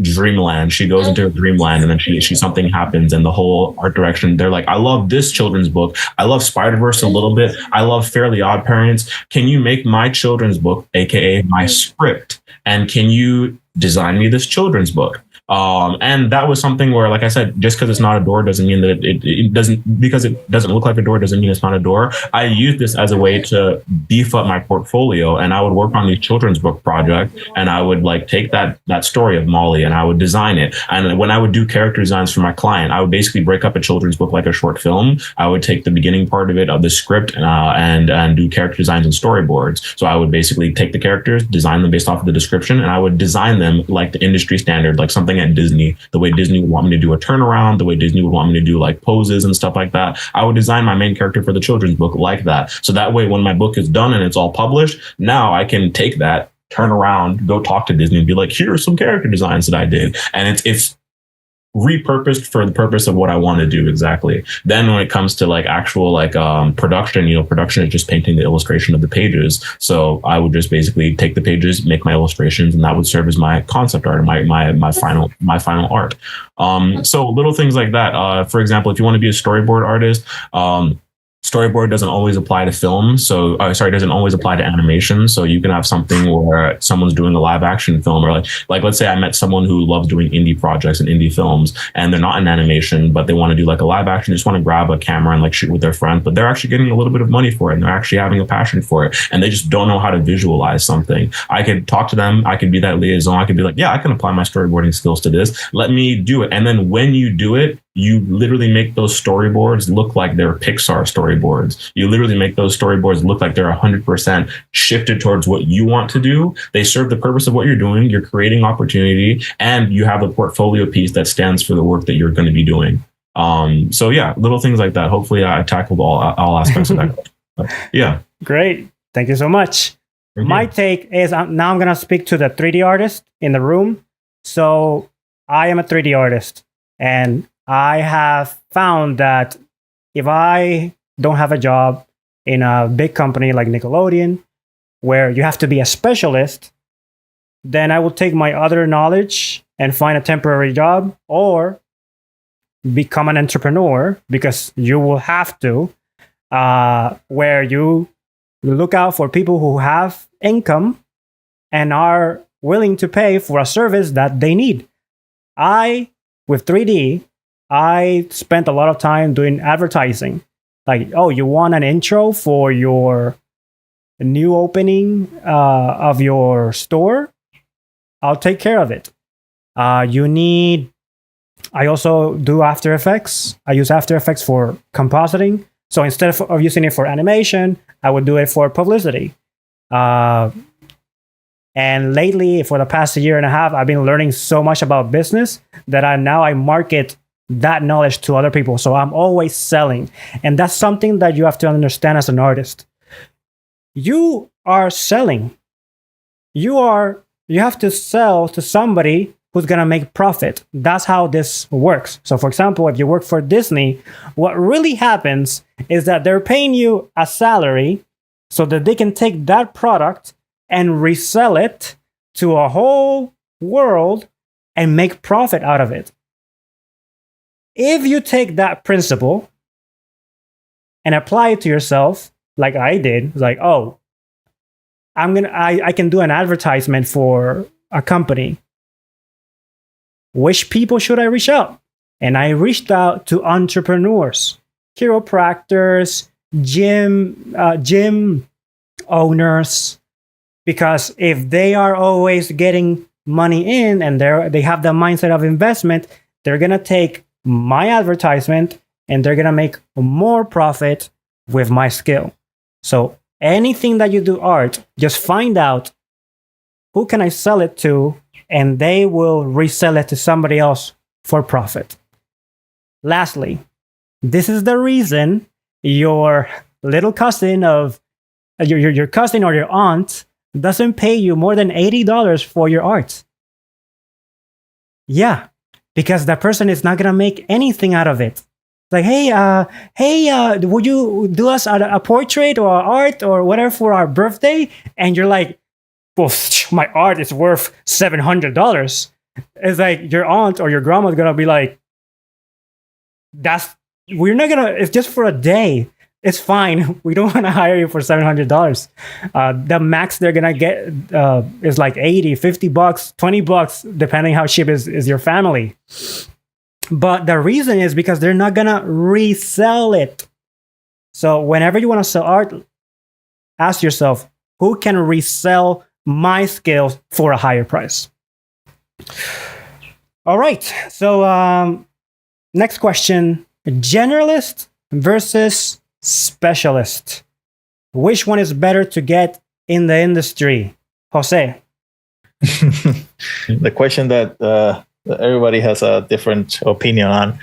dreamland. She goes into a dreamland and then something happens and the whole art direction. They're like, I love this children's book. I love Spider-Verse a little bit. I love Fairly Odd Parents. Can you make my children's book, AKA my script? And can you design me this children's book? And that was something where, like I said, just because it's not a door doesn't mean that it doesn't, because it doesn't look like a door doesn't mean it's not a door. I used this as a way to beef up my portfolio, and I would work on these children's book project, and I would like take that story of Molly and I would design it. And when I would do character designs for my client, I would basically break up a children's book like a short film. I would take the beginning part of it of the script and do character designs and storyboards. So I would basically take the characters, design them based off of the description, and I would design them like the industry standard, like something at Disney, the way Disney would want me to do a turnaround, the way Disney would want me to do like poses and stuff like that. I would design my main character for the children's book like that. So that way, when my book is done and it's all published, now I can take that, turn around, go talk to Disney and be like, here are some character designs that I did. And it's repurposed for the purpose of what I want to do exactly. Then when it comes to like actual like production, production is just painting the illustration of the pages. So I would just basically take the pages, make my illustrations, and that would serve as my concept art, my final art. So little things like that. For example, if you want to be a storyboard artist, storyboard doesn't always apply to film. Doesn't always apply to animation. So you can have something where someone's doing a live action film, or like let's say I met someone who loves doing indie projects and indie films, and they're not in animation, but they want to do like a live action, just want to grab a camera and like shoot with their friends, but they're actually getting a little bit of money for it and they're actually having a passion for it, and they just don't know how to visualize something. I could talk to them. I could be that liaison. I could be like, yeah, I can apply my storyboarding skills to this. Let me do it. And then when you do it, you literally make those storyboards look like they're Pixar storyboards. You literally make those storyboards look like they're 100% shifted towards what you want to do. They serve the purpose of what you're doing. You're creating opportunity, and you have a portfolio piece that stands for the work that you're going to be doing. So yeah, little things like that. Hopefully I tackled all aspects of that. But, yeah. Great. Thank you so much. My take is now I'm going to speak to the 3D artist in the room. So I am a 3D artist, and I have found that if I don't have a job in a big company like Nickelodeon, where you have to be a specialist, then I will take my other knowledge and find a temporary job or become an entrepreneur, because you will have to, where you look out for people who have income and are willing to pay for a service that they need. With 3D, I spent a lot of time doing advertising. Like, oh, you want an intro for your new opening of your store? I'll take care of it. I also do After Effects. I use After Effects for compositing. So instead of using it for animation, I would do it for publicity. And lately, for the past year and a half, I've been learning so much about business that I market that knowledge to other people. So I'm always selling. And that's something that you have to understand as an artist. You are selling. You have to sell to somebody who's going to make profit. That's how this works. So for example, if you work for Disney, what really happens is that they're paying you a salary so that they can take that product and resell it to a whole world and make profit out of it. If you take that principle and apply it to yourself, like I did, like, oh, I can do an advertisement for a company. Which people should I reach out? And I reached out to entrepreneurs, chiropractors, gym owners, because if they are always getting money in and they have the mindset of investment, they're gonna take my advertisement and they're gonna make more profit with my skill. So anything that you do art, just find out who can I sell it to, and they will resell it to somebody else for profit. Lastly, this is the reason your little cousin of your cousin or your aunt doesn't pay you more than $80 for your art. Yeah, because that person is not gonna make anything out of it. Like, hey, would you do us a portrait or art or whatever for our birthday? And you're like, well, my art is worth $700. It's like your aunt or your grandma's gonna be like, we're not gonna, it's just for a day. It's fine. We don't want to hire you for $700. The max they're gonna get is like $80, $50, $20, depending how cheap is your family. But the reason is because they're not gonna resell it. So whenever you want to sell art, ask yourself, who can resell my skills for a higher price? All right. So next question: generalist versus specialist. Which one is better to get in the industry? Jose. The question that everybody has a different opinion on.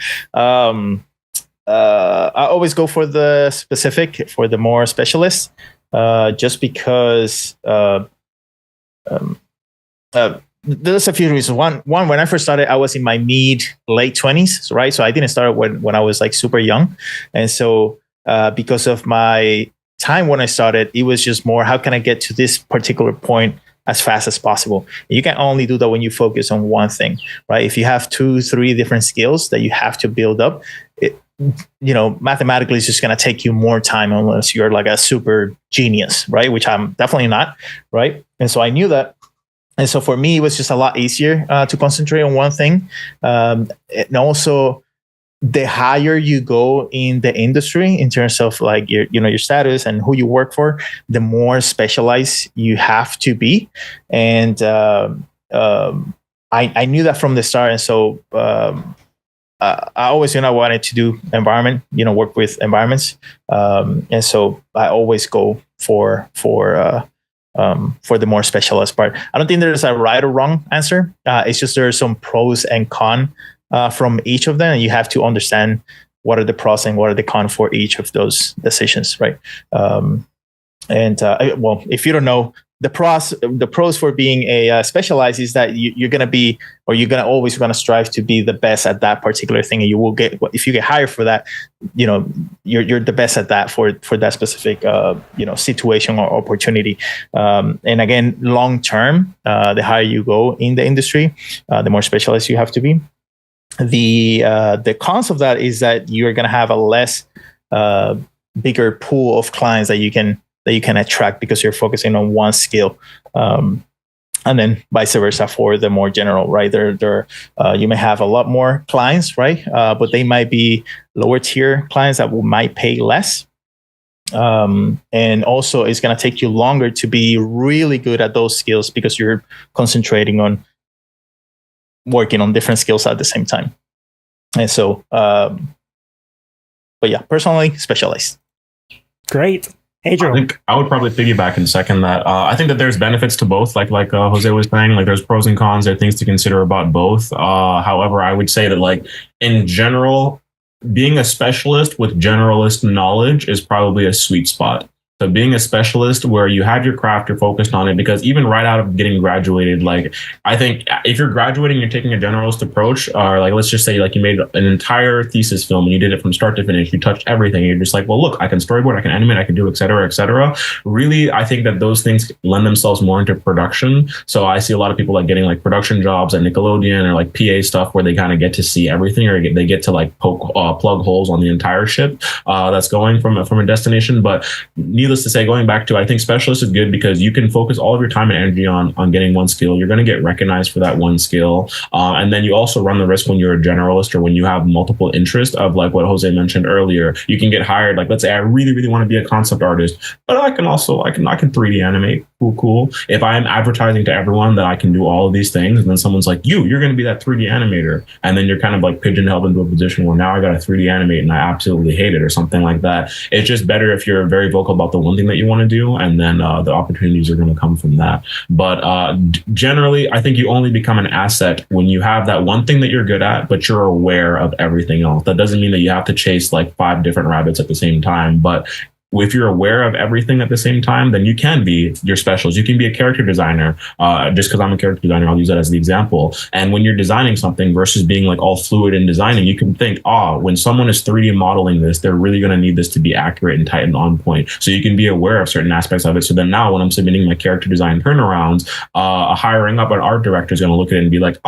I always go for the specific, for the more specialist, just because there's a few reasons. One, when I first started, I was in my late 20s, right? So I didn't start when I was like super young. And so because of my time when I started, it was just more, how can I get to this particular point as fast as possible? You can only do that when you focus on one thing, right? If you have 2-3 different skills that you have to build up, mathematically it's just going to take you more time unless you're like a super genius, right? Which I'm definitely not, right? And so I knew that. And so for me, it was just a lot easier to concentrate on one thing. And also, the higher you go in the industry in terms of like your status and who you work for, the more specialized you have to be. And I knew that from the start. And so I always wanted to do environment, work with environments. And so I always go for the more specialized part. I don't think there's a right or wrong answer. It's just there are some pros and cons from each of them, and you have to understand what are the pros and what are the cons for each of those decisions, right? If you don't know, the pros for being a specialized is that you're going to be, or you're going to always going to strive to be the best at that particular thing, and you will get, if you get hired for that, you're the best at that for that specific situation or opportunity. And again, long term, the higher you go in the industry, the more specialized you have to be. The cons of that is that you're going to have a less bigger pool of clients that you can attract because you're focusing on one skill. And then vice versa for the more general, right? You may have a lot more clients, right? But they might be lower tier clients that might pay less. And also it's going to take you longer to be really good at those skills because you're concentrating on working on different skills at the same time. And so, but yeah, personally specialized. Great. Adriel. I think I would probably piggyback and second that. I think that there's benefits to both, like Jose was saying, like there's pros and cons, there are things to consider about both. However, I would say that like in general, being a specialist with generalist knowledge is probably a sweet spot. So being a specialist where you have your craft, you're focused on it, because even right out of getting graduated, like I think if you're graduating, you're taking a generalist approach, or like let's just say like you made an entire thesis film and you did it from start to finish, you touched everything, and you're just like, well, look, I can storyboard, I can animate, I can do et cetera, et cetera. Really, I think that those things lend themselves more into production. So I see a lot of people like getting like production jobs at Nickelodeon or like PA stuff where they kind of get to see everything, or they get to like plug holes on the entire ship that's going from a destination. But needless to say, going back to, I think specialist is good because you can focus all of your time and energy on getting one skill. You're going to get recognized for that one skill. And then you also run the risk when you're a generalist or when you have multiple interests of like what Jose mentioned earlier. You can get hired. Like, let's say I really, really want to be a concept artist, but I can 3D animate. Cool. If I'm advertising to everyone that I can do all of these things, and then someone's like, you're going to be that 3D animator. And then you're kind of like pigeonholed into a position where now I got to 3D animate and I absolutely hate it or something like that. It's just better if you're very vocal about the one thing that you want to do, and then the opportunities are going to come from that. But generally, I think you only become an asset when you have that one thing that you're good at, but you're aware of everything else. That doesn't mean that you have to chase like 5 different rabbits at the same time, but if you're aware of everything at the same time, then you can be your specialist. You can be a character designer. Just because I'm a character designer, I'll use that as the example. And when you're designing something versus being like all fluid in designing, you can think, when someone is 3D modeling this, they're really going to need this to be accurate and tight and on point. So you can be aware of certain aspects of it. So then now when I'm submitting my character design turnarounds, hiring up an art director is going to look at it and be like,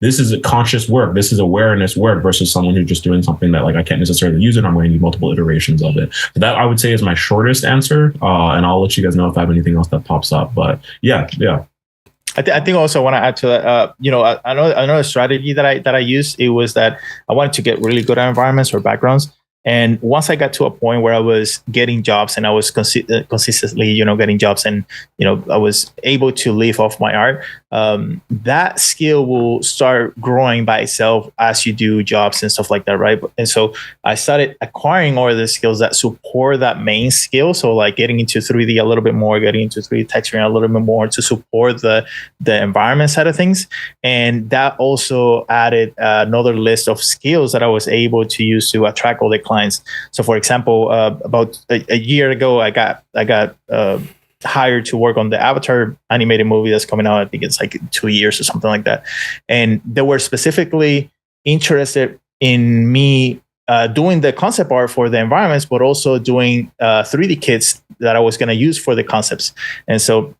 this is a conscious work. This is awareness work versus someone who's just doing something that like I can't necessarily use it. I'm going to need multiple iterations of it. So that I would say is my shortest answer. And I'll let you guys know if I have anything else that pops up. But yeah. I think also I want to add to that. I know a strategy that I used. It was that I wanted to get really good at environments or backgrounds. And once I got to a point where I was getting jobs and I was consistently, getting jobs, and I was able to live off my art, that skill will start growing by itself as you do jobs and stuff like that, right? And so I started acquiring all of the skills that support that main skill. So like getting into 3D a little bit more, getting into 3D texturing a little bit more to support the environment side of things. And that also added another list of skills that I was able to use to attract all the clients. So, for example, about a year ago, I got hired to work on the Avatar animated movie that's coming out. I think it's like 2 years or something like that. And they were specifically interested in me doing the concept art for the environments, but also doing 3D kits that I was going to use for the concepts. And so,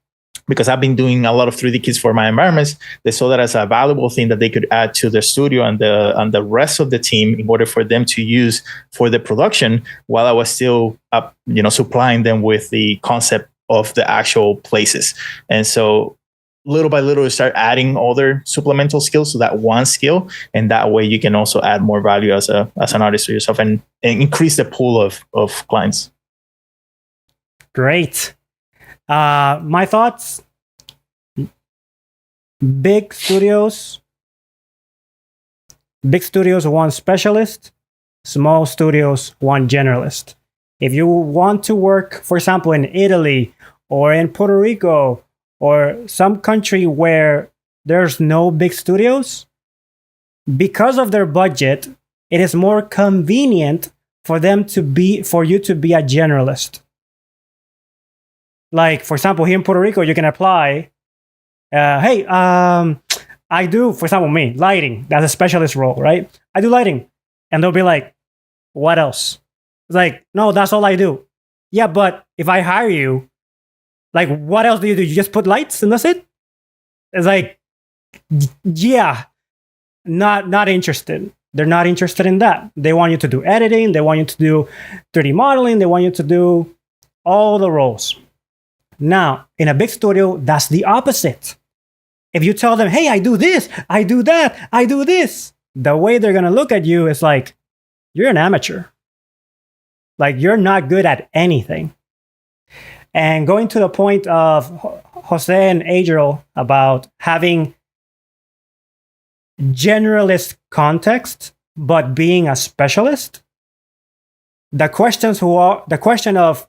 because I've been doing a lot of 3D kits for my environments, they saw that as a valuable thing that they could add to their studio and the rest of the team in order for them to use for the production, while I was still supplying them with the concept of the actual places. And so little by little, you start adding other supplemental skills to that one skill, and that way you can also add more value as an artist to yourself and increase the pool of clients. Great. My thoughts: big studios want specialist, small studios want generalist. If you want to work, for example, in Italy or in Puerto Rico or some country where there's no big studios, because of their budget, it is more convenient for you to be a generalist. Like, for example, here in Puerto Rico, you can apply, I do, for example, me, lighting. That's a specialist role, right? I do lighting. And they'll be like, what else? It's like, no, that's all I do. Yeah, but if I hire you, like, what else do? You just put lights and that's it? It's like, yeah, not interested. They're not interested in that. They want you to do editing. They want you to do 3D modeling. They want you to do all the roles. Now, in a big studio, that's the opposite. If you tell them, hey, I do this, I do that, I do this, the way they're going to look at you is like, you're an amateur. Like, you're not good at anything. And going to the point of Jose and Adriel about having generalist context, but being a specialist, the question of,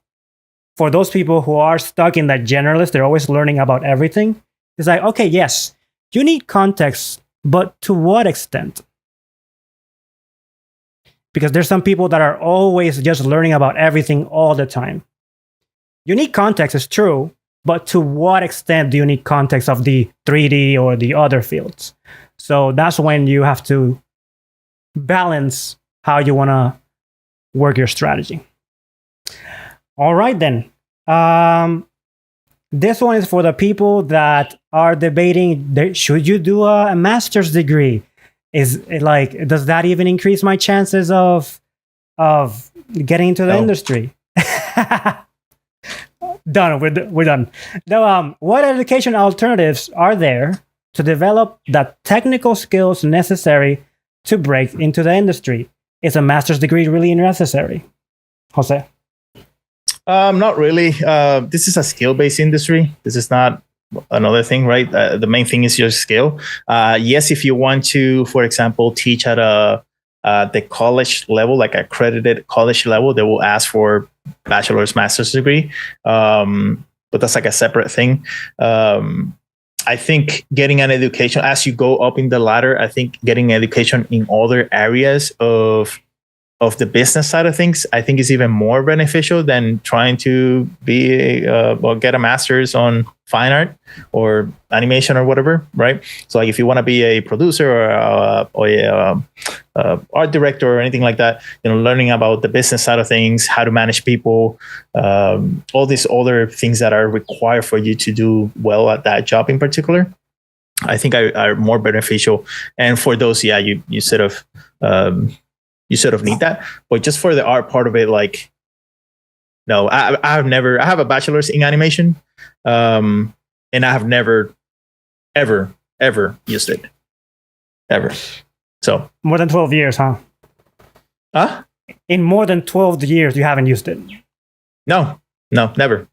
for those people who are stuck in that generalist, they're always learning about everything. It's like, okay, yes, you need context, but to what extent? Because there's some people that are always just learning about everything all the time. unique context is true, but to what extent do you need context of the 3D or the other fields? So that's when you have to balance how you want to work your strategy. All right, then. This one is for the people that are debating, should you do a master's degree? Is it like, does that even increase my chances of getting into the industry? Done. We're done. Now, what education alternatives are there to develop the technical skills necessary to break into the industry? Is a master's degree really necessary? Jose? Not really. This is a skill-based industry. This is not another thing, right? The main thing is your skill. Yes, if you want to, for example, teach at the college level, like accredited college level, they will ask for bachelor's, master's degree. But that's like a separate thing. I think getting an education as you go up in the ladder, I think getting education in other areas of the business side of things, I think is even more beneficial than trying to be get a master's on fine art or animation or whatever, right? So like if you want to be a producer or a art director or anything like that, learning about the business side of things, how to manage people, all these other things that are required for you to do well at that job in particular, I think are more beneficial. And for those, yeah, you sort of need that. But just for the art part of it, like, no, I have a bachelor's in animation, and I have never, ever used it. Ever. So. More than 12 years, huh? Huh? In more than 12 years, you haven't used it? No, never.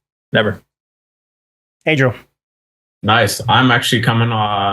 Adriel. Nice. I'm actually coming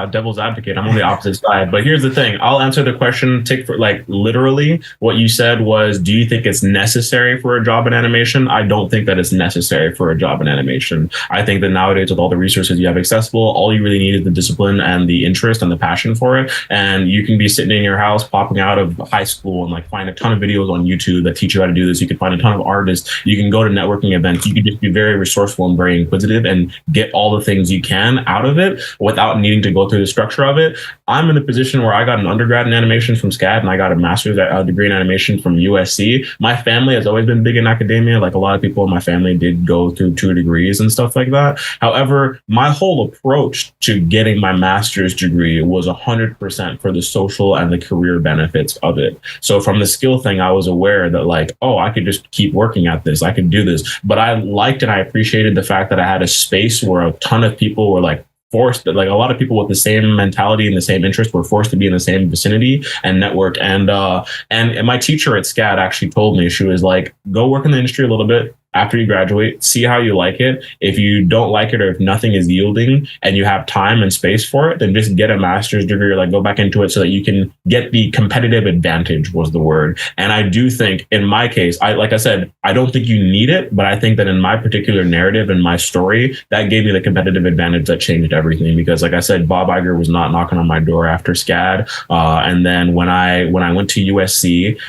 devil's advocate. I'm on the opposite side. But here's the thing. I'll answer the question. Take for like literally what you said was, do you think it's necessary for a job in animation? I don't think that it's necessary for a job in animation. I think that nowadays with all the resources you have accessible, all you really need is the discipline and the interest and the passion for it. And you can be sitting in your house popping out of high school and like find a ton of videos on YouTube that teach you how to do this. You can find a ton of artists. You can go to networking events. You can just be very resourceful and very inquisitive and get all the things you can out of it without needing to go through the structure of it. I'm in a position where I got an undergrad in animation from SCAD and I got a master's degree in animation from USC. My family has always been big in academia. Like a lot of people in my family did go through 2 degrees and stuff like that. However, my whole approach to getting my master's degree was 100% for the social and the career benefits of it. So from the skill thing, I was aware that like, oh, I could just keep working at this. I could do this. But I liked and I appreciated the fact that I had a space where a ton of people were like, forced, like a lot of people with the same mentality and the same interest were forced to be in the same vicinity and network. And my teacher at SCAD actually told me, she was like, go work in the industry a little bit after you graduate, see how you like it. If you don't like it or if nothing is yielding and you have time and space for it, then just get a master's degree or like go back into it so that you can get the competitive advantage was the word. And I do think in my case, like I said, I don't think you need it, but I think that in my particular narrative and my story, that gave me the competitive advantage that changed everything. Because like I said, Bob Iger was not knocking on my door after SCAD. And then when I went to USC,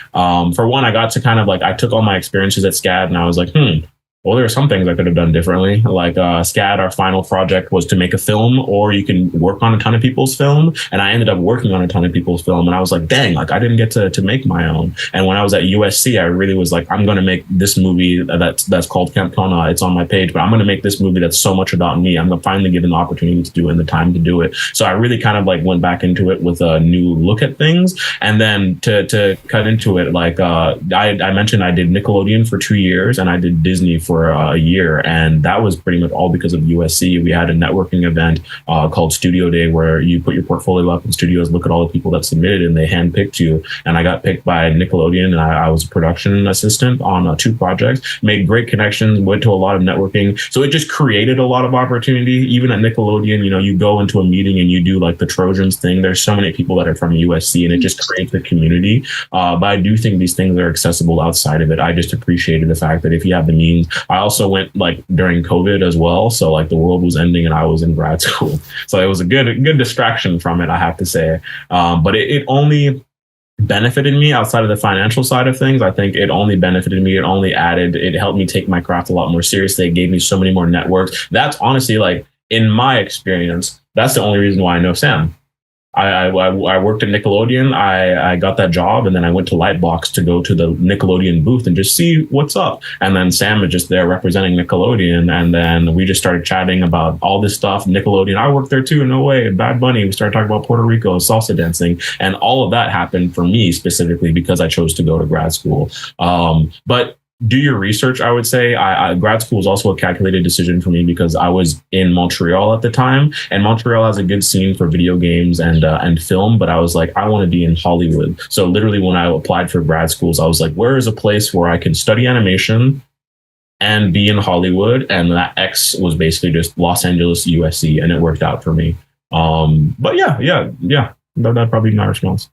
for one, I got to kind of like, I took all my experiences at SCAD and I was like, well, there are some things I could have done differently. Like SCAD, our final project was to make a film, or you can work on a ton of people's film. And I ended up working on a ton of people's film. And I was like, dang, like I didn't get to make my own. And when I was at USC, I really was like, I'm going to make this movie that's called Camp Tona. It's on my page, but I'm going to make this movie that's so much about me. I'm going to finally given the opportunity to do it and the time to do it. So I really kind of like went back into it with a new look at things. And then to cut into it, like I mentioned, I did Nickelodeon for 2 years and I did Disney for a year, and that was pretty much all because of USC. We had a networking event called Studio Day where you put your portfolio up and studios look at all the people that submitted and they handpicked you. And I got picked by Nickelodeon, and I was a production assistant on 2 projects, made great connections, went to a lot of networking. So it just created a lot of opportunity. Even at Nickelodeon, you go into a meeting and you do like the Trojans thing. There's so many people that are from USC and it just creates a community. But I do think these things are accessible outside of it. I just appreciated the fact that if you have the means. I also went like during COVID as well. So like the world was ending and I was in grad school. So it was a good distraction from it, I have to say. But it only benefited me outside of the financial side of things. I think it only benefited me. It only added, it helped me take my craft a lot more seriously. It gave me so many more networks. That's honestly, like, in my experience, that's the only reason why I know Sam. I worked at Nickelodeon. I got that job, and then I went to Lightbox to go to the Nickelodeon booth and just see what's up. And then Sam was just there representing Nickelodeon, and then we just started chatting about all this stuff. Nickelodeon, I worked there too. No way. Bad Bunny. We started talking about Puerto Rico, salsa dancing, and all of that happened for me specifically because I chose to go to grad school. But do your research, I would say. Grad school was also a calculated decision for me because I was in Montreal at the time, and Montreal has a good scene for video games and film, but I was like, I want to be in Hollywood. So literally when I applied for grad schools, I was like, where is a place where I can study animation and be in Hollywood? And that X was basically just Los Angeles, USC, and it worked out for me. But yeah. That'd probably be my response.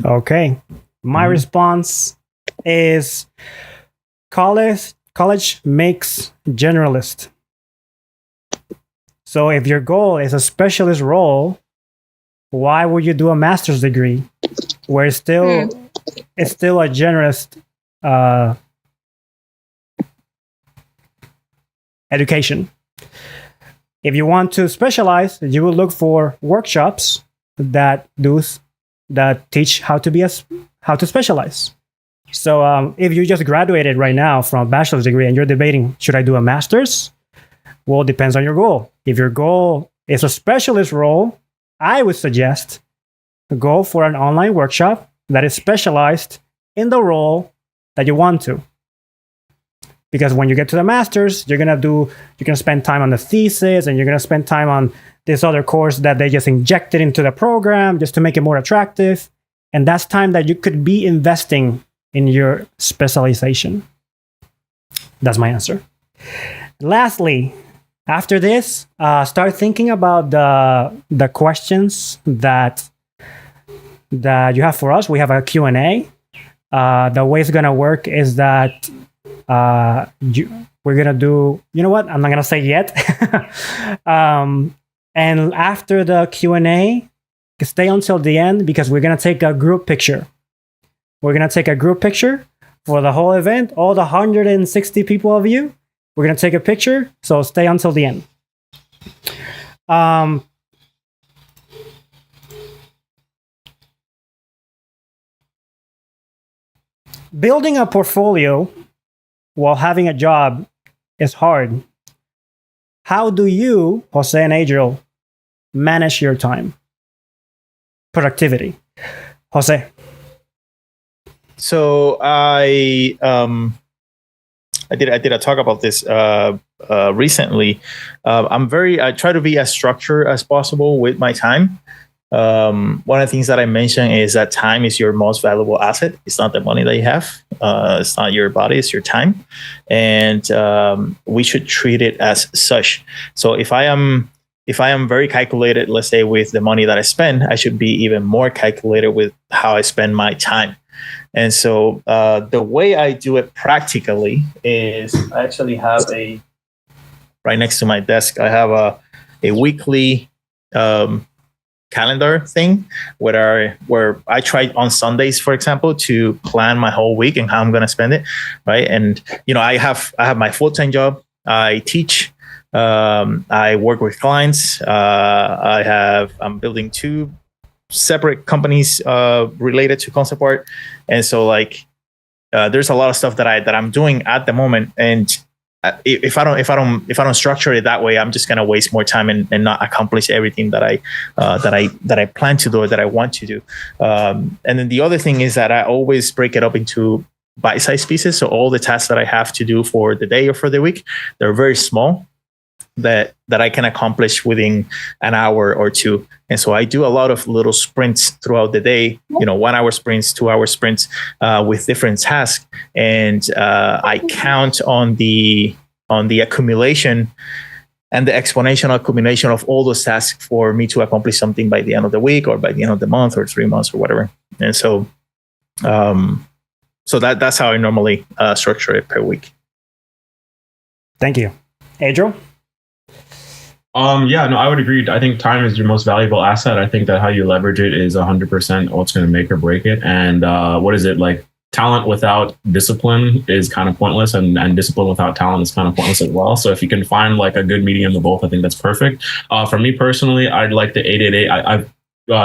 Okay. My response is college makes generalist. So if your goal is a specialist role, why would you do a master's degree where it's still a generalist education? If you want to specialize, you will look for workshops that teach how to specialize. So if you just graduated right now from a bachelor's degree and you're debating, should I do a master's? Well, it depends on your goal. If your goal is a specialist role, I would suggest go for an online workshop that is specialized in the role that you want to. Because when you get to the master's, you're gonna spend time on the thesis, and you're gonna spend time on this other course that they just injected into the program just to make it more attractive. And that's time that you could be investing in your specialization. That's my answer. Lastly, after this, start thinking about the questions that you have for us. We have a Q&A. The way it's gonna work is that we're gonna do. You know what? I'm not gonna say yet. And after the Q&A, stay until the end because we're gonna take a group picture. We're going to take a group picture for the whole event. All the 160 people of you, we're going to take a picture. So stay until the end. Building a portfolio while having a job is hard. How do you, Jose and Adriel, manage your time? Productivity. Jose. So I did a talk about this recently. I try to be as structured as possible with my time. One of the things that I mentioned is that time is your most valuable asset. It's not the money that you have. It's not your body, it's your time. And we should treat it as such. So if I am very calculated, let's say with the money that I spend, I should be even more calculated with how I spend my time. And so the way I do it practically is I actually have right next to my desk, I have a weekly calendar thing where I try on Sundays, for example, to plan my whole week and how I'm going to spend it. Right. And, I have my full-time job. I teach. I work with clients. I'm building 2 separate companies related to concept art, and so there's a lot of stuff that I'm doing at the moment, and if I don't structure it that way, I'm just gonna waste more time and not accomplish everything that I plan to do or that I want to do. And then the other thing is that I always break it up into bite-sized pieces. So all the tasks that I have to do for the day or for the week, they're very small, that I can accomplish within an hour or 2. And so I do a lot of little sprints throughout the day, 1 hour sprints, 2 hour sprints with different tasks. And I count on the accumulation and the exponential accumulation of all those tasks for me to accomplish something by the end of the week or by the end of the month or 3 months or whatever. And so, that's how I normally structure it per week. Thank you. Adriel? Yeah, no, I would agree. I think time is your most valuable asset. I think that how you leverage it is 100% what's going to make or break it. And what is it like? Talent without discipline is kind of pointless, and discipline without talent is kind of pointless as well. So if you can find like a good medium of both, I think that's perfect. For me personally, I'd like the 888. I've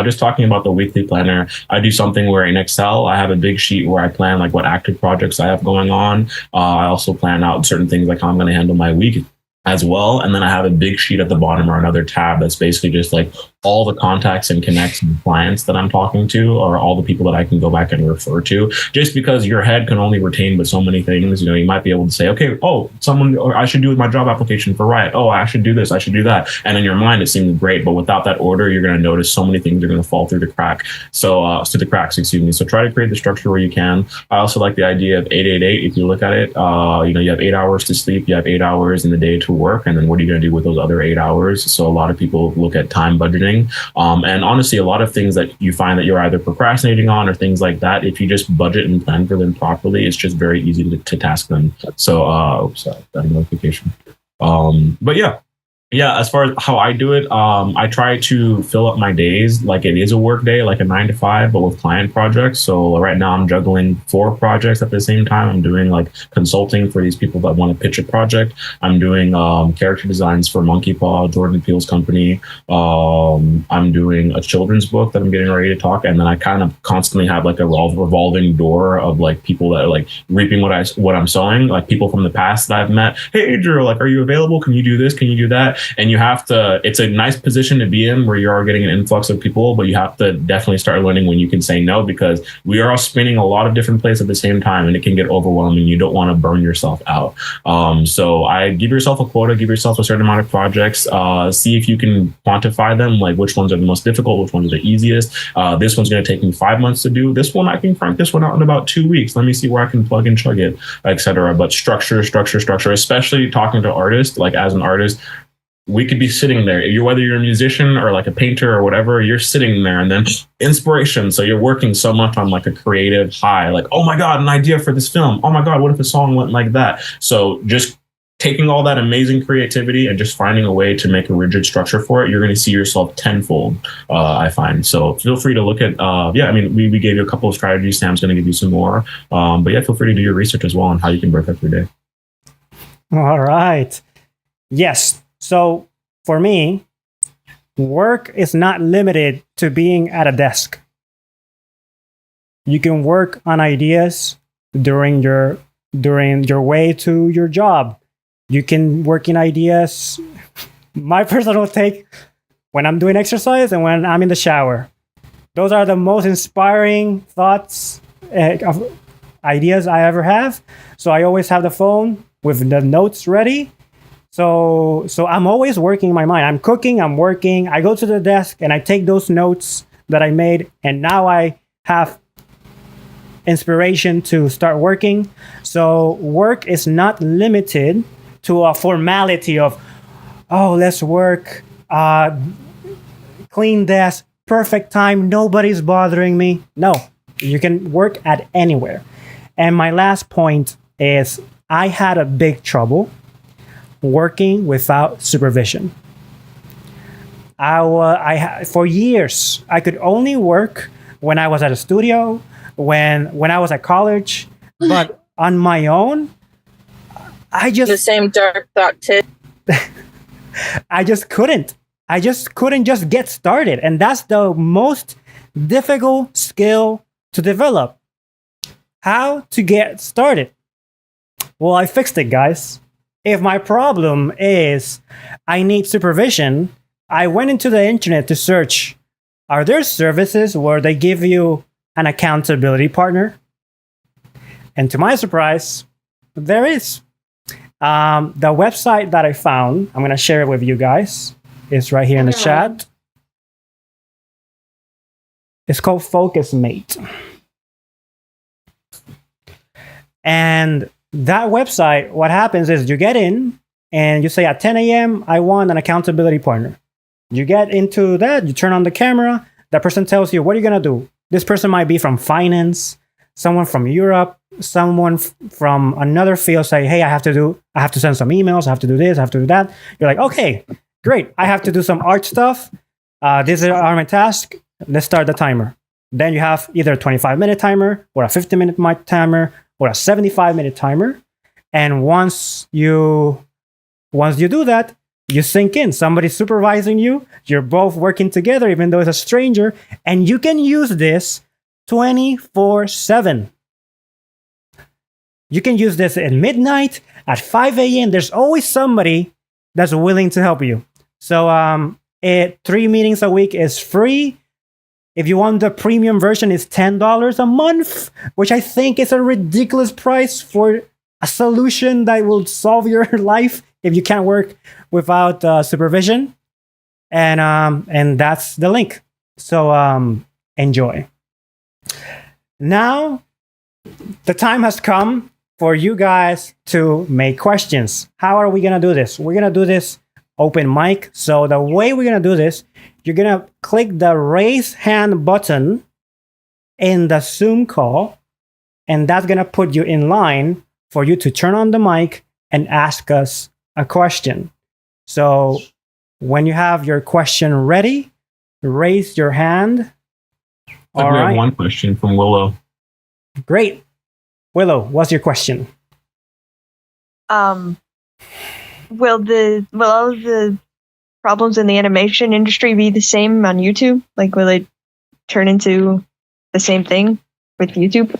just talking about the weekly planner, I do something where in Excel, I have a big sheet where I plan like what active projects I have going on. I also plan out certain things like how I'm going to handle my week as well. And then I have a big sheet at the bottom or another tab that's basically just like all the contacts and connects and clients that I'm talking to, or all the people that I can go back and refer to, just because your head can only retain but so many things. You know, you might be able to say, okay, oh, someone, or I should do my job application for Riot. Oh, I should do this. I should do that. And in your mind, it seems great. But without that order, you're going to notice so many things are going to fall through the crack. So, through the cracks, excuse me. So try to create the structure where you can. I also like the idea of 888. If you look at it, you know, you have 8 hours to sleep, you have 8 hours in the day to work. And then what are you going to do with those other 8 hours? So a lot of people look at time budgeting. And honestly, a lot of things that you find that you're either procrastinating on or things like that, if you just budget and plan for them properly, it's just very easy to task them. So, sorry, that notification. But yeah, as far as how I do it, I try to fill up my days like it is a work day, like a 9 to 5, but with client projects. So right now I'm juggling 4 projects at the same time. I'm doing like consulting for these people that want to pitch a project. I'm doing character designs for Monkey Paw, Jordan Peele's company. I'm doing a children's book that I'm getting ready to talk. And then I kind of constantly have like a revolving door of like people that are like reaping what I'm sowing, like people from the past that I've met. Hey, Adriel, like, are you available? Can you do this? Can you do that? And you have to, it's a nice position to be in where you are getting an influx of people, but you have to definitely start learning when you can say no, because we are all spinning a lot of different plates at the same time and it can get overwhelming. You don't want to burn yourself out. So I give yourself a quota, give yourself a certain amount of projects, see if you can quantify them, like which ones are the most difficult, which ones are the easiest. This one's going to take me 5 months to do. This one, I can crank this one out in about 2 weeks. Let me see where I can plug and chug it, etc. But structure, especially talking to artists, like as an artist, we could be sitting there. Whether you're a musician or like a painter or whatever, you're sitting there and then inspiration. So you're working so much on like a creative high, like, oh my God, an idea for this film. Oh my God, what if the song went like that? So just taking all that amazing creativity and just finding a way to make a rigid structure for it, you're going to see yourself tenfold, I find. So feel free to look at, I mean, we gave you a couple of strategies. Sam's going to give you some more. But yeah, feel free to do your research as well on how you can break up your day. All right. Yes. So for me, work is not limited to being at a desk. You can work on ideas during your way to your job. You can work in ideas. My personal take, when I'm doing exercise and when I'm in the shower. Those are the most inspiring thoughts, of ideas I ever have. So I always have the phone with the notes ready. So I'm always working in my mind. I'm cooking, I'm working. I go to the desk and I take those notes that I made, and now I have inspiration to start working. So work is not limited to a formality of, oh, let's work, clean desk, perfect time, nobody's bothering me. No, you can work at anywhere. And my last point is I had a big trouble working without supervision. For years, I could only work when I was at a studio, when I was at college, but on my own, the same dark thought too. I just couldn't just get started. And that's the most difficult skill to develop. How to get started? Well, I fixed it, guys. If my problem is I need supervision, I went into the internet to search, are there services where they give you an accountability partner? And to my surprise, there is. The website that I found, I'm going to share it with you guys. It's right here in the chat. It's called FocusMate. And that website, what happens is you get in and you say at 10 a.m., I want an accountability partner. You get into that, you turn on the camera, that person tells you, what are you going to do? This person might be from finance, someone from Europe, someone from another field say, hey, I have to send some emails, I have to do this, I have to do that. You're like, okay, Great. I have to do some art stuff. This is my task. Let's start the timer. Then you have either a 25-minute timer or a 50-minute timer or a 75-minute timer. And once you do that, you sink in. Somebody's supervising you. You're both working together, even though it's a stranger. And you can use this 24/7. You can use this at midnight, at 5 a.m. There's always somebody that's willing to help you. So 3 meetings a week is free. If you want the premium version, it's $10 a month, which I think is a ridiculous price for a solution that will solve your life if you can't work without supervision. And that's the link. So enjoy. Now, the time has come for you guys to make questions. How are we going to do this? We're going to do this open mic. So the way we're going to do this, you're going to click the raise hand button in the Zoom call, and that's going to put you in line for you to turn on the mic and ask us a question. So when you have your question ready, raise your hand. All right. We have one question from Willow. Great. Willow, what's your question? Will all of the problems in the animation industry be the same on YouTube? Like, will it turn into the same thing with YouTube?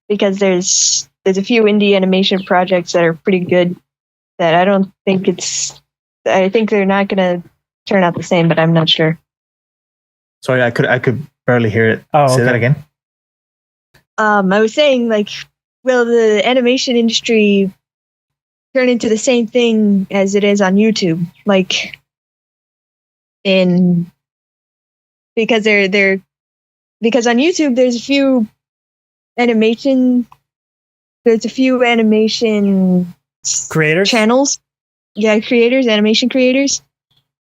Because there's a few indie animation projects that are pretty good that I don't think I think they're not going to turn out the same, but I'm not sure. Sorry, I could barely hear it. Oh, Say okay. that again. I was saying, like, will the animation industry turn into the same thing as it is on YouTube? Like, because on YouTube there's a few animation Creators? channels. Yeah, animation creators.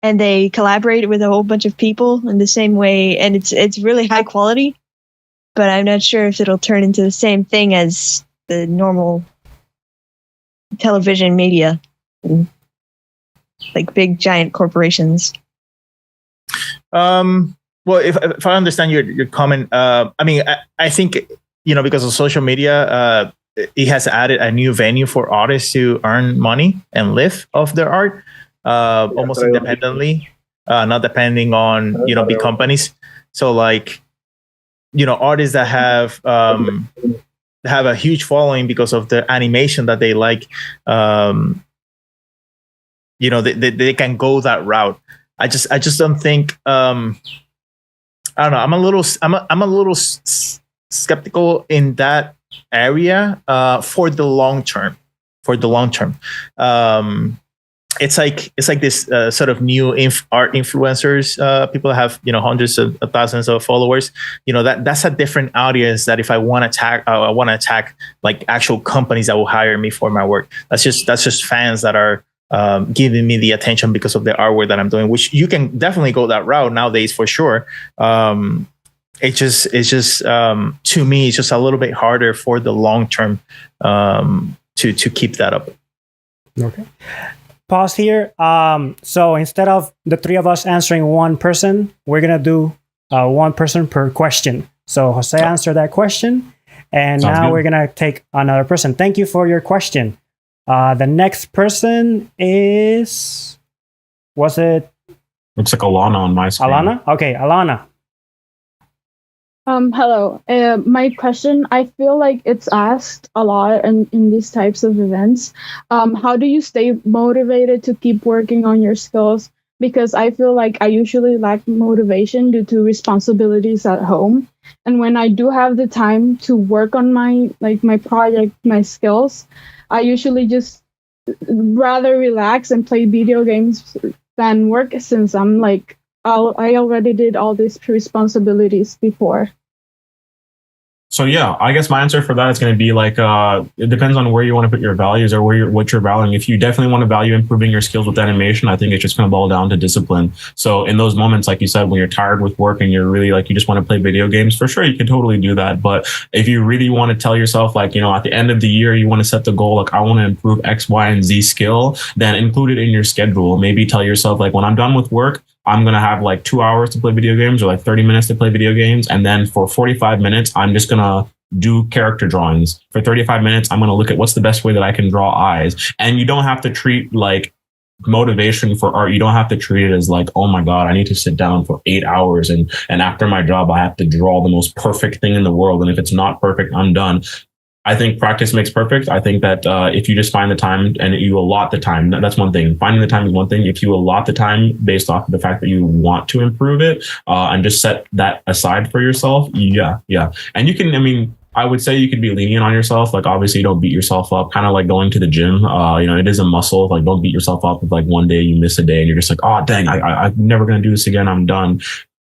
And they collaborate with a whole bunch of people in the same way, and it's really high quality. But I'm not sure if it'll turn into the same thing as the normal television media, like big giant corporations. Well, if I understand your comment, I mean, I think, because of social media, it has added a new venue for artists to earn money and live off their art, almost independently, not depending on big companies. So like, artists that have a huge following because of the animation that they like, they can go that route. I just don't think. I don't know. I'm a little skeptical in that area for the long term. It's like this sort of new art influencers. People have hundreds of thousands of followers. That's a different audience. That if I want to attack like actual companies that will hire me for my work. That's just fans that are giving me the attention because of the artwork that I'm doing. Which you can definitely go that route nowadays for sure. It's just to me, it's just a little bit harder for the long term to keep that up. Okay. Pause here. So instead of the three of us answering one person, we're gonna do one person per question. So Jose answered that question, and Sounds now good. we're gonna take another person. Thank you for your question. The next person was it Looks like Alana on my screen. Alana? Okay, Alana. Hello. My question, I feel like it's asked a lot in these types of events. How do you stay motivated to keep working on your skills? Because I feel like I usually lack motivation due to responsibilities at home. And when I do have the time to work on my project, my skills, I usually just rather relax and play video games than work, since I'm like, I already did all these responsibilities before. So yeah, I guess my answer for that is going to be like it depends on where you want to put your values or what you're valuing. If you definitely want to value improving your skills with animation, I think it's just going to boil down to discipline. So in those moments, like you said, when you're tired with work and you're really like you just want to play video games, for sure you can totally do that. But if you really want to tell yourself like at the end of the year you want to set the goal like I want to improve X, Y, and Z skill, then include it in your schedule. Maybe tell yourself like when I'm done with work, I'm going to have like 2 hours to play video games or like 30 minutes to play video games. And then for 45 minutes, I'm just going to do character drawings. For 35 minutes, I'm going to look at what's the best way that I can draw eyes. And you don't have to treat like motivation for art. You don't have to treat it as like, oh my God, I need to sit down for 8 hours. And after my job, I have to draw the most perfect thing in the world. And if it's not perfect, I'm done. I think practice makes perfect. I think that if you just find the time and you allot the time, that's one thing. Finding the time is one thing. If you allot the time based off of the fact that you want to improve it and just set that aside for yourself. Yeah. And you can, I would say you could be lenient on yourself. Like, obviously, you don't beat yourself up, kind of like going to the gym. It is a muscle. Like, don't beat yourself up if like one day you miss a day and you're just like, oh, dang, I'm never going to do this again. I'm done.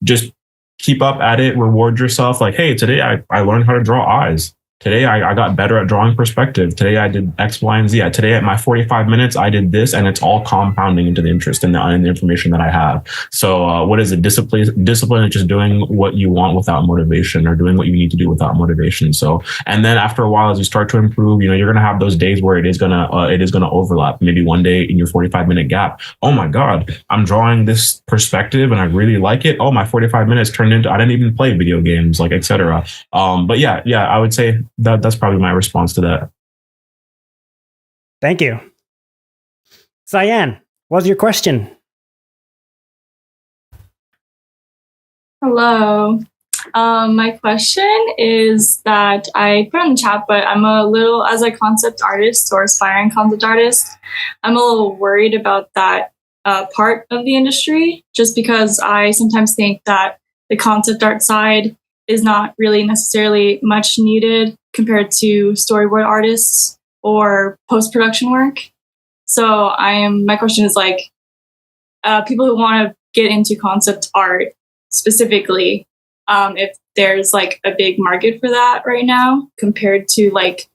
Just keep up at it. Reward yourself. Like, hey, today I learned how to draw eyes. Today, I got better at drawing perspective. Today, I did X, Y, and Z. Today, at my 45 minutes, I did this, and it's all compounding into the interest and the information that I have. So what is it? Discipline is just doing what you want without motivation or doing what you need to do without motivation. So, and then after a while, as you start to improve, you're going to have those days where it is going to overlap. Maybe one day in your 45-minute gap, oh my God, I'm drawing this perspective and I really like it. Oh, my 45 minutes turned into, I didn't even play video games, like, etc. But yeah, I would say that's probably my response to that. Thank you. Cyan, what's your question? Hello. My question is that I put in the chat, but I'm a little, as a concept artist or aspiring concept artist, I'm a little worried about that part of the industry, just because I sometimes think that the concept art side is not really necessarily much needed compared to storyboard artists or post-production work. So my question is like, people who want to get into concept art specifically, if there's like a big market for that right now compared to like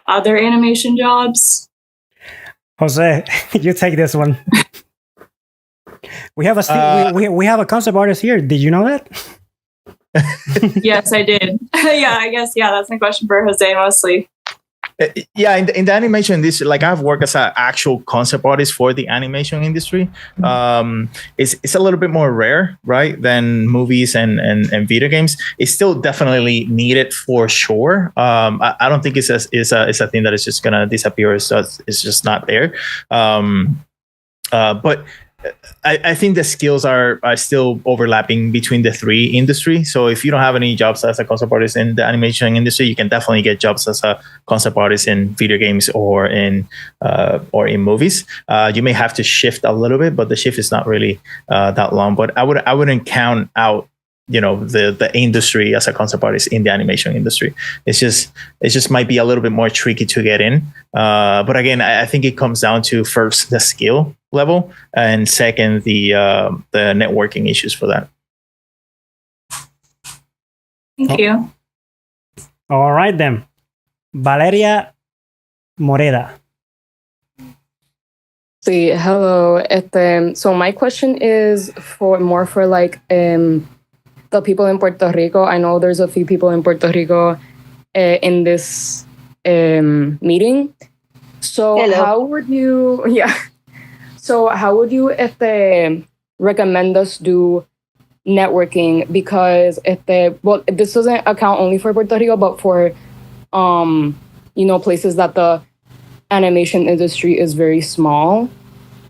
other animation jobs. Jose, you take this one. We have we have a concept artist here. Did you know that? Yes, I did. Yeah, I guess. Yeah, that's my question for Jose mostly. Yeah, in the animation industry, like I've worked as an actual concept artist for the animation industry. It's a little bit more rare, right, than movies and video games. It's still definitely needed for sure. I don't think it's a thing that is just gonna disappear. So it's just not there. But I think the skills are still overlapping between the three industries. So if you don't have any jobs as a concept artist in the animation industry, you can definitely get jobs as a concept artist in video games or in movies. You may have to shift a little bit, but the shift is not really that long. But I wouldn't count out the industry as a concept artist in the animation industry. It just might be a little bit more tricky to get in. But again, I think it comes down to first the skill level and second the networking issues for that. Thank you. All right then, Valeria Moreda. Sí, hello. So my question is for like the people in Puerto Rico. I know there's a few people in Puerto Rico in this meeting. So Hello. how would you recommend us do networking? Because this doesn't account only for Puerto Rico, but for places that the animation industry is very small,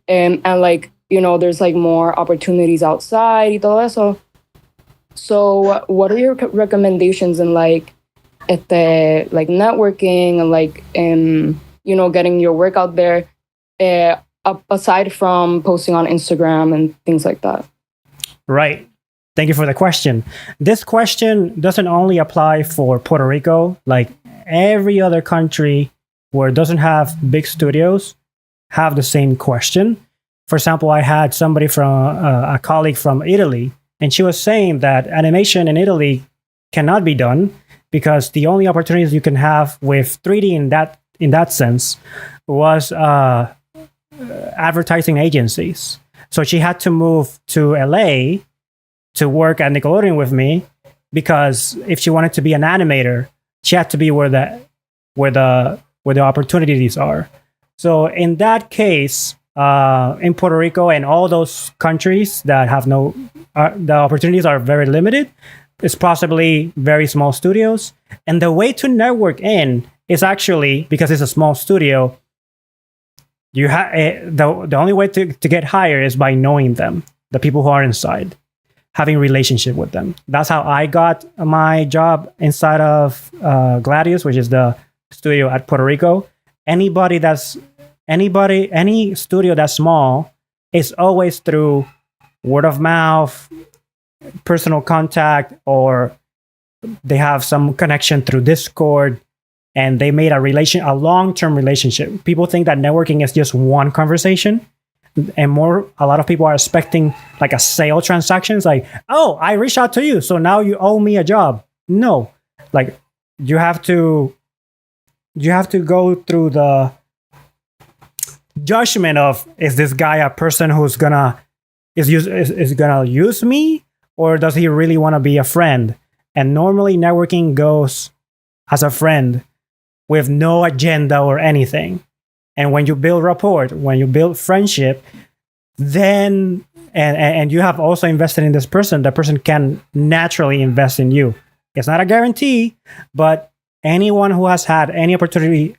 and like there's like more opportunities outside y todo eso. So what are your recommendations in like networking and like getting your work out there, aside from posting on Instagram and things like that? Right. Thank you for the question. This question doesn't only apply for Puerto Rico. Like every other country where it doesn't have big studios have the same question. For example, I had somebody from a colleague from Italy, and she was saying that animation in Italy cannot be done because the only opportunities you can have with 3D in that sense was advertising agencies. So she had to move to LA to work at Nickelodeon with me, because if she wanted to be an animator, she had to be where the opportunities are. So in that case, in Puerto Rico and all those countries that have the opportunities are very limited. It's possibly very small studios. And the way to network in is actually, because it's a small studio, you have the only way to get hired is by knowing them, the people who are inside, having relationship with them. That's how I got my job inside of Gladius, which is the studio at Puerto Rico. Any studio that's small is always through word of mouth, personal contact, or they have some connection through Discord, and they made a long-term relationship. People think that networking is just one conversation, and a lot of people are expecting like a sale transaction. It's like, oh, I reached out to you, so now you owe me a job. No, like you have to go through the judgment of, is this guy a person who's gonna use me, or does he really want to be a friend? And normally networking goes as a friend with no agenda or anything. And when you build rapport, when you build friendship, then and you have also invested in this person, the person can naturally invest in you. It's not a guarantee, but anyone who has had any opportunity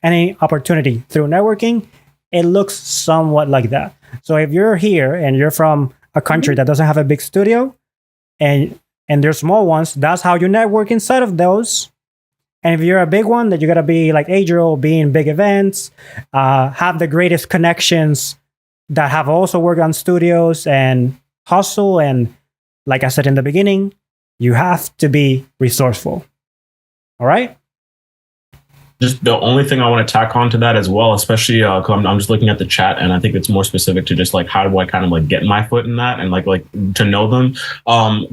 through networking, it looks somewhat like that. So if you're here and you're from a country that doesn't have a big studio, and there's small ones, that's how you network inside of those. And if you're a big one, then you gotta be like Adriel, be in big events, have the greatest connections that have also worked on studios and hustle. And like I said in the beginning, you have to be resourceful. All right? Just the only thing I want to tack on to that as well, especially because I'm just looking at the chat, and I think it's more specific to just like, how do I kind of like get my foot in that and like to know them.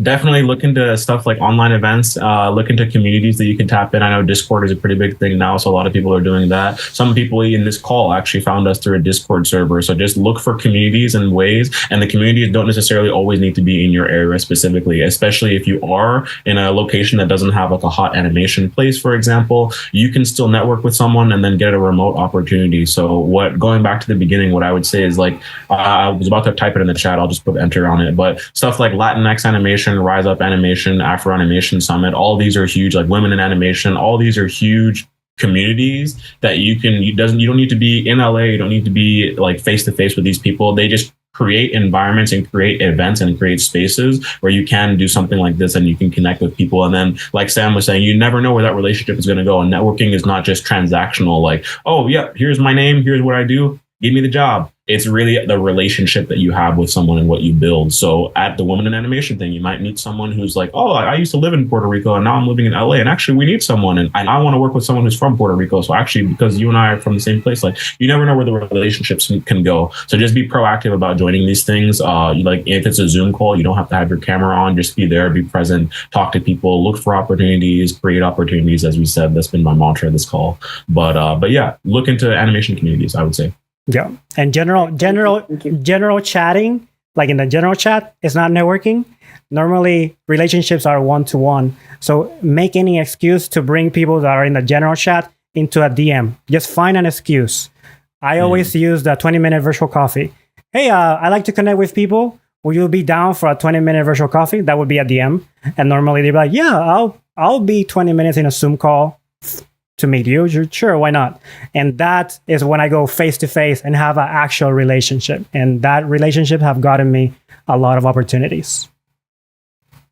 Definitely look into stuff like online events, look into communities that you can tap in. I know Discord is a pretty big thing now, so a lot of people are doing that. Some people in this call actually found us through a Discord server. So just look for communities and ways, and the communities don't necessarily always need to be in your area specifically, especially if you are in a location that doesn't have like a hot animation place, for example. You can still network with someone and then get a remote opportunity. So going back to the beginning, what I would say is like, I was about to type it in the chat, I'll just put enter on it, but stuff like Latinx animation, Rise Up Animation, Afro Animation Summit, all these are huge, like Women in Animation, all these are huge communities that you don't need to be in LA, you don't need to be like face to face with these people. They just create environments and create events and create spaces where you can do something like this and you can connect with people. And then, like Sam was saying, you never know where that relationship is going to go. And networking is not just transactional, like, oh, yeah, here's my name, here's what I do, give me the job. It's really the relationship that you have with someone and what you build. So at the Women in Animation thing, you might meet someone who's like, oh, I used to live in Puerto Rico and now I'm living in LA, and actually we need someone, and I want to work with someone who's from Puerto Rico. So actually, because you and I are from the same place, like, you never know where the relationships can go. So just be proactive about joining these things. Like if it's a Zoom call, you don't have to have your camera on, just be there, be present, talk to people, look for opportunities, create opportunities. As we said, that's been my mantra this call. But yeah, look into animation communities, I would say. Yeah, and general chatting, like in the general chat, is not networking. Normally, relationships are one-to-one. So make any excuse to bring people that are in the general chat into a DM. Just find an excuse. I always use the 20-minute virtual coffee. Hey, I like to connect with people. Will you be down for a 20-minute virtual coffee? That would be a DM. And normally they'd be like, yeah, I'll be 20 minutes in a Zoom call to meet you. Sure, why not? And that is when I go face to face and have an actual relationship. And that relationship have gotten me a lot of opportunities.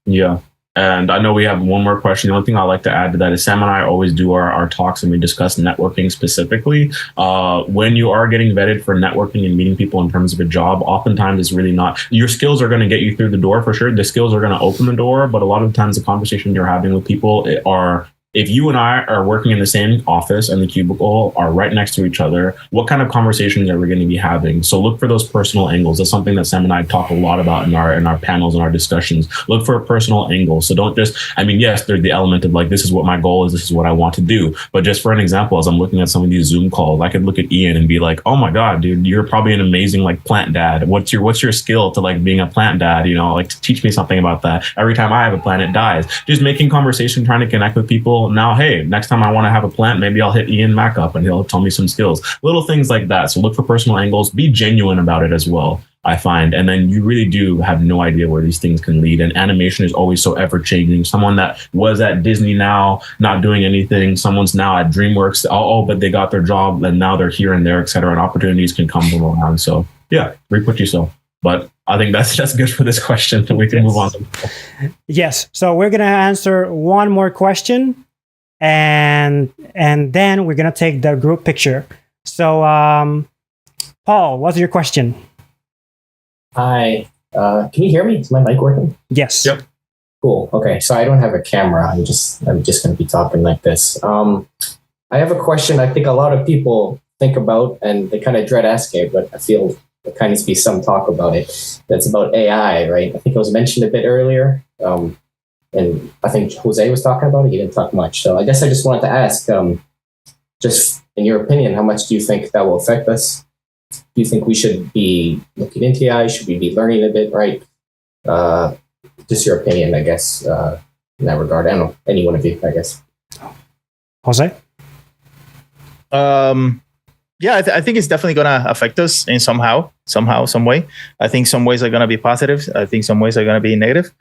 Yeah. And I know we have one more question. The only thing I'd like to add to that is Sam and I always do our talks and we discuss networking specifically. When you are getting vetted for networking and meeting people in terms of a job, oftentimes it's really not, your skills are going to get you through the door for sure. The skills are going to open the door, but a lot of times the conversation you're having with people are if you and I are working in the same office and the cubicle are right next to each other, what kind of conversations are we going to be having? So look for those personal angles. That's something that Sam and I talk a lot about in our panels and our discussions. Look for a personal angle. So don't just, I mean, yes, there's the element of like, this is what my goal is, this is what I want to do. But just for an example, as I'm looking at some of these Zoom calls, I could look at Ian and be like, oh my God, dude, you're probably an amazing like plant dad. What's your skill to like being a plant dad? You know, like to teach me something about that. Every time I have a plant, it dies. Just making conversation, trying to connect with people. Now, hey, next time I want to have a plant, maybe I'll hit Ian Meka up and he'll tell me some skills, little things like that. So look for personal angles, be genuine about it as well, I find. And then you really do have no idea where these things can lead. And animation is always so ever changing. Someone that was at Disney now, not doing anything, someone's now at DreamWorks, but they got their job and now they're here and there, et cetera. And opportunities can come from around. So yeah, reap what you sow. But I think that's good for this question. So we can move on. Yes. So we're going to answer one more question. And then we're gonna take the group picture. So, Paul, what's your question? Hi, can you hear me? Is my mic working? Yes. Yep. Cool. Okay, so I don't have a camera. I'm just gonna be talking like this. I have a question. I think a lot of people think about, and they kind of dread asking it, but I feel there kind of needs to be some talk about it. That's about AI, right? I think it was mentioned a bit earlier. And I think Jose was talking about it. He didn't talk much. So I guess I just wanted to ask, just in your opinion, how much do you think that will affect us? Do you think we should be looking into AI? Should we be learning a bit, right? Just your opinion, I guess, in that regard. I don't know, any one of you, I guess. Jose? Yeah, I think it's definitely going to affect us in some way. I think some ways are going to be positive. I think some ways are going to be negative.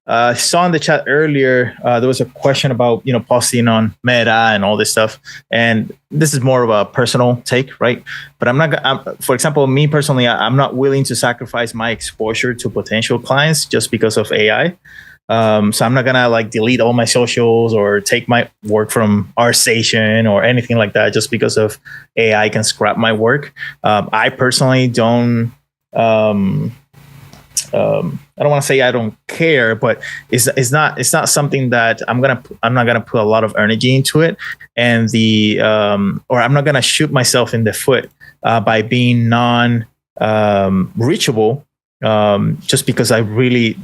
I saw in the chat earlier, there was a question about, posting on Meta and all this stuff. And this is more of a personal take, right? But for example, me personally, I'm not willing to sacrifice my exposure to potential clients just because of AI. So I'm not gonna like delete all my socials or take my work from ArtStation or anything like that just because of AI can scrap my work. I personally don't. I don't want to say I don't care, but it's not something that I'm not gonna put a lot of energy into it, and or I'm not gonna shoot myself in the foot by being reachable. Just because I really,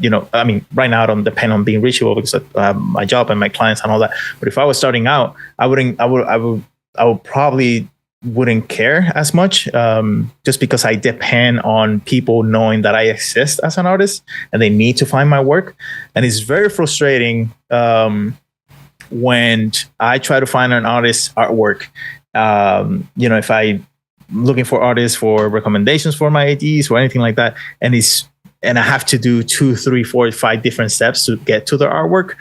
right now I don't depend on being reachable because I have my job and my clients and all that. But if I was starting out, I would probably wouldn't care as much, just because I depend on people knowing that I exist as an artist and they need to find my work. And it's very frustrating when I try to find an artist's artwork. If I looking for artists for recommendations for my ADs or anything like that, and I have to do 2, 3, 4, 5 different steps to get to the artwork,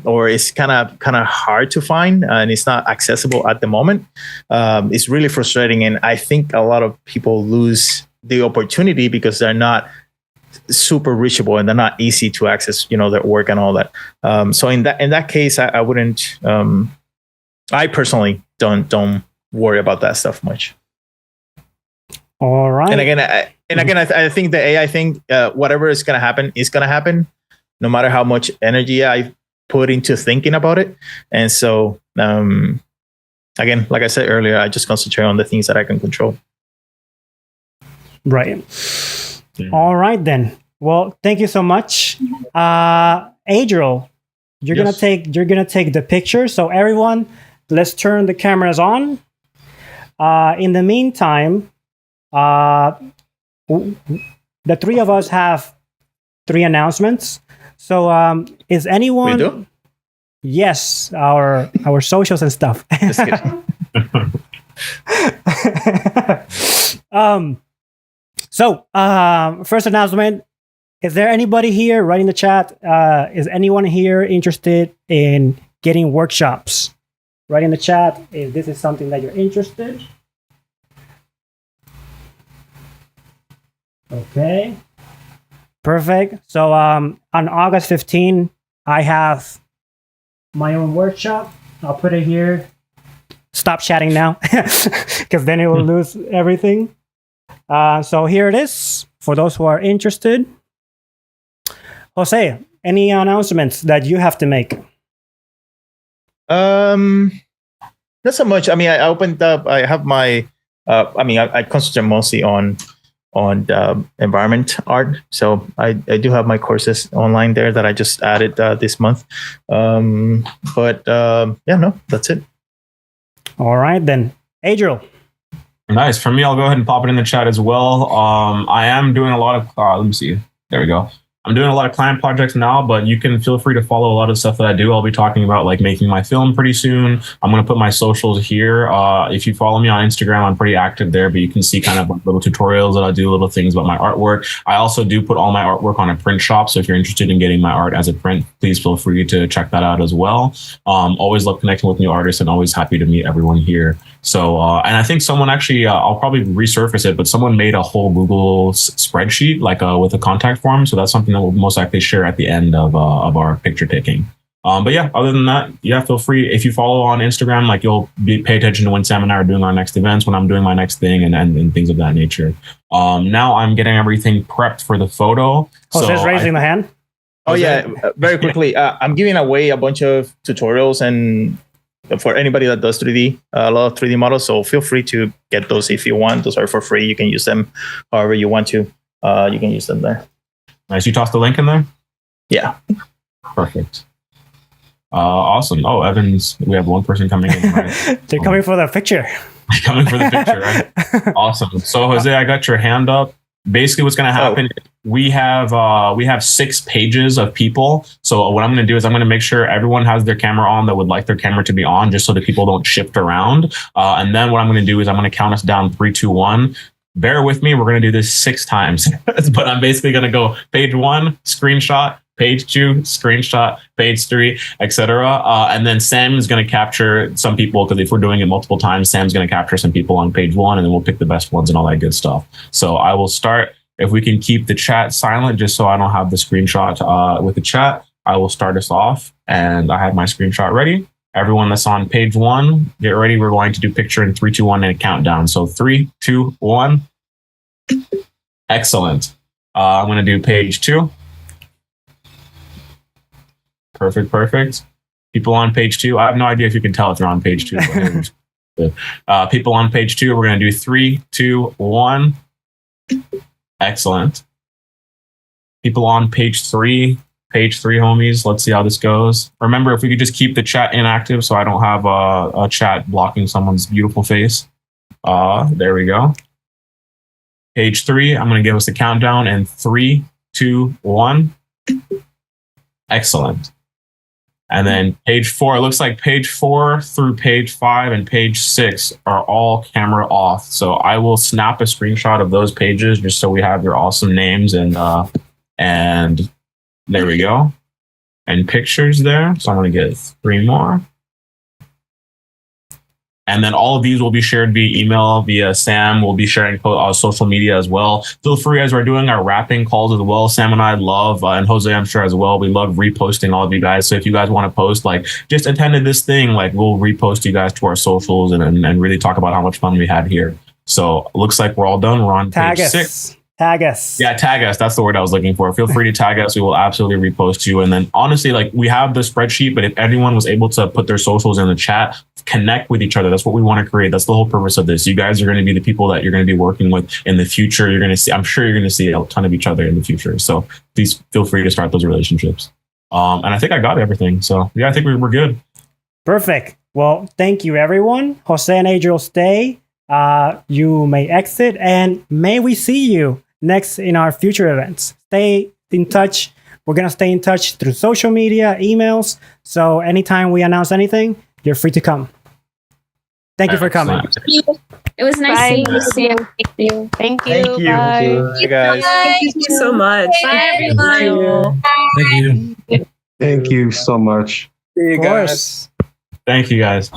or it's kind of hard to find and it's not accessible at the moment. It's really frustrating, and I think a lot of people lose the opportunity because they're not super reachable and they're not easy to access, their work and all that. So in that case, I wouldn't. I personally don't worry about that stuff much. All right. And again, I think the AI thing, whatever is going to happen is going to happen, no matter how much energy I put into thinking about it. And so, again, like I said earlier, I just concentrate on the things that I can control. Right. All right, then. Well, thank you so much. Adriel, you're gonna take the picture. So everyone, let's turn the cameras on. In the meantime, the three of us have 3 announcements. So is anyone? We do? Yes, our socials and stuff. Just kidding. So first announcement, is there anybody here, write in the chat, is anyone here interested in getting workshops? Write in the chat if this is something that you're interested. Okay, perfect. So on August 15, I have my own workshop. I'll put it here. Stop chatting now, because then it will lose everything. So here it is for those who are interested. Jose, any announcements that you have to make? Not so much. I mean, I opened up. I have my. I concentrate mostly on the environment art. So I do have my courses online there that I just added this month. But that's it. All right then, Adriel. Nice. For me, I'll go ahead and pop it in the chat as well. I am doing a lot of. Let me see. There we go. I'm doing a lot of client projects now, but you can feel free to follow a lot of stuff that I do. I'll be talking about like making my film pretty soon. I'm going to put my socials here. If you follow me on Instagram, I'm pretty active there, but you can see kind of like little tutorials that I do, little things about my artwork. I also do put all my artwork on a print shop. So if you're interested in getting my art as a print, please feel free to check that out as well. Always love connecting with new artists and always happy to meet everyone here. So, and I think someone actually, I'll probably resurface it, but someone made a whole Google spreadsheet, like with a contact form. So that's something that we'll most likely share at the end of our picture taking. But yeah, other than that, yeah, feel free. If you follow on Instagram, like you'll pay attention to when Sam and I are doing our next events, when I'm doing my next thing and things of that nature. Now I'm getting everything prepped for the photo. José's raising the hand. Oh yeah, very quickly. I'm giving away a bunch of tutorials and for anybody that does 3D, a lot of 3D models. So feel free to get those if you want. Those are for free. You can use them however you want to. You can use them there. Nice. You tossed the link in there? Yeah. Perfect. Awesome. Oh, Evans, we have one person coming in. Right? They're coming for the picture. Coming for the picture, right? Awesome. So Jose, I got your hand up. Basically what's going to happen, we have 6 pages of people. So what I'm going to do is I'm going to make sure everyone has their camera on that would like their camera to be on, just so that people don't shift around. And then what I'm going to do is I'm going to count us down 3, 2, 1. Bear with me. We're going to do this 6 times, but I'm basically going to go page 1, screenshot, page 2, screenshot, page 3, etc. And then Sam is going to capture some people, because if we're doing it multiple times, Sam's going to capture some people on page 1, and then we'll pick the best ones and all that good stuff. So I will start. If we can keep the chat silent, just so I don't have the screenshot with the chat, I will start us off. And I have my screenshot ready. Everyone that's on page 1, get ready. We're going to do picture in 3, 2, 1 and a countdown. So 3, 2, 1. Excellent. I'm going to do page 2. Perfect. People on page 2. I have no idea if you can tell if you're on page 2. People on page 2, we're going to do 3, 2, 1. Excellent. People on page 3, homies. Let's see how this goes. Remember, if we could just keep the chat inactive so I don't have a chat blocking someone's beautiful face. There we go. Page 3, I'm going to give us the countdown in 3, 2, 1. Excellent. And then page 4, it looks like page 4 through page 5 and page 6 are all camera off. So I will snap a screenshot of those pages just so we have your awesome names and there we go. And pictures there. So I'm going to get 3 more. And then all of these will be shared via email, via Sam. We'll be sharing social media as well. Feel free, as we're doing our wrapping calls as well. Sam and I love, and Jose, I'm sure as well, we love reposting all of you guys. So if you guys want to post, like, just attended this thing, like, we'll repost you guys to our socials and really talk about how much fun we had here. So looks like we're all done. We're on page 6. Tag us. Yeah, tag us. That's the word I was looking for. Feel free to tag us. We will absolutely repost you. And then honestly, like, we have the spreadsheet, but if everyone was able to put their socials in the chat, connect with each other. That's what we want to create. That's the whole purpose of this. You guys are going to be the people that you're going to be working with in the future. You're going to see, I'm sure you're going to see a ton of each other in the future. So please feel free to start those relationships. And I think I got everything. So yeah, I think we're good. Perfect. Well, thank you, everyone. Jose and Adriel, stay. You may exit, and may we see you next in our future events. Stay in touch. We're going to stay in touch through social media, emails. So anytime we announce anything, you're free to come. Thank you for coming. It was nice seeing you. Thank you. Thank you. Bye. Bye, guys. Thank you so much. Bye, everyone. Thank you so much. See you Of course. Thank you guys.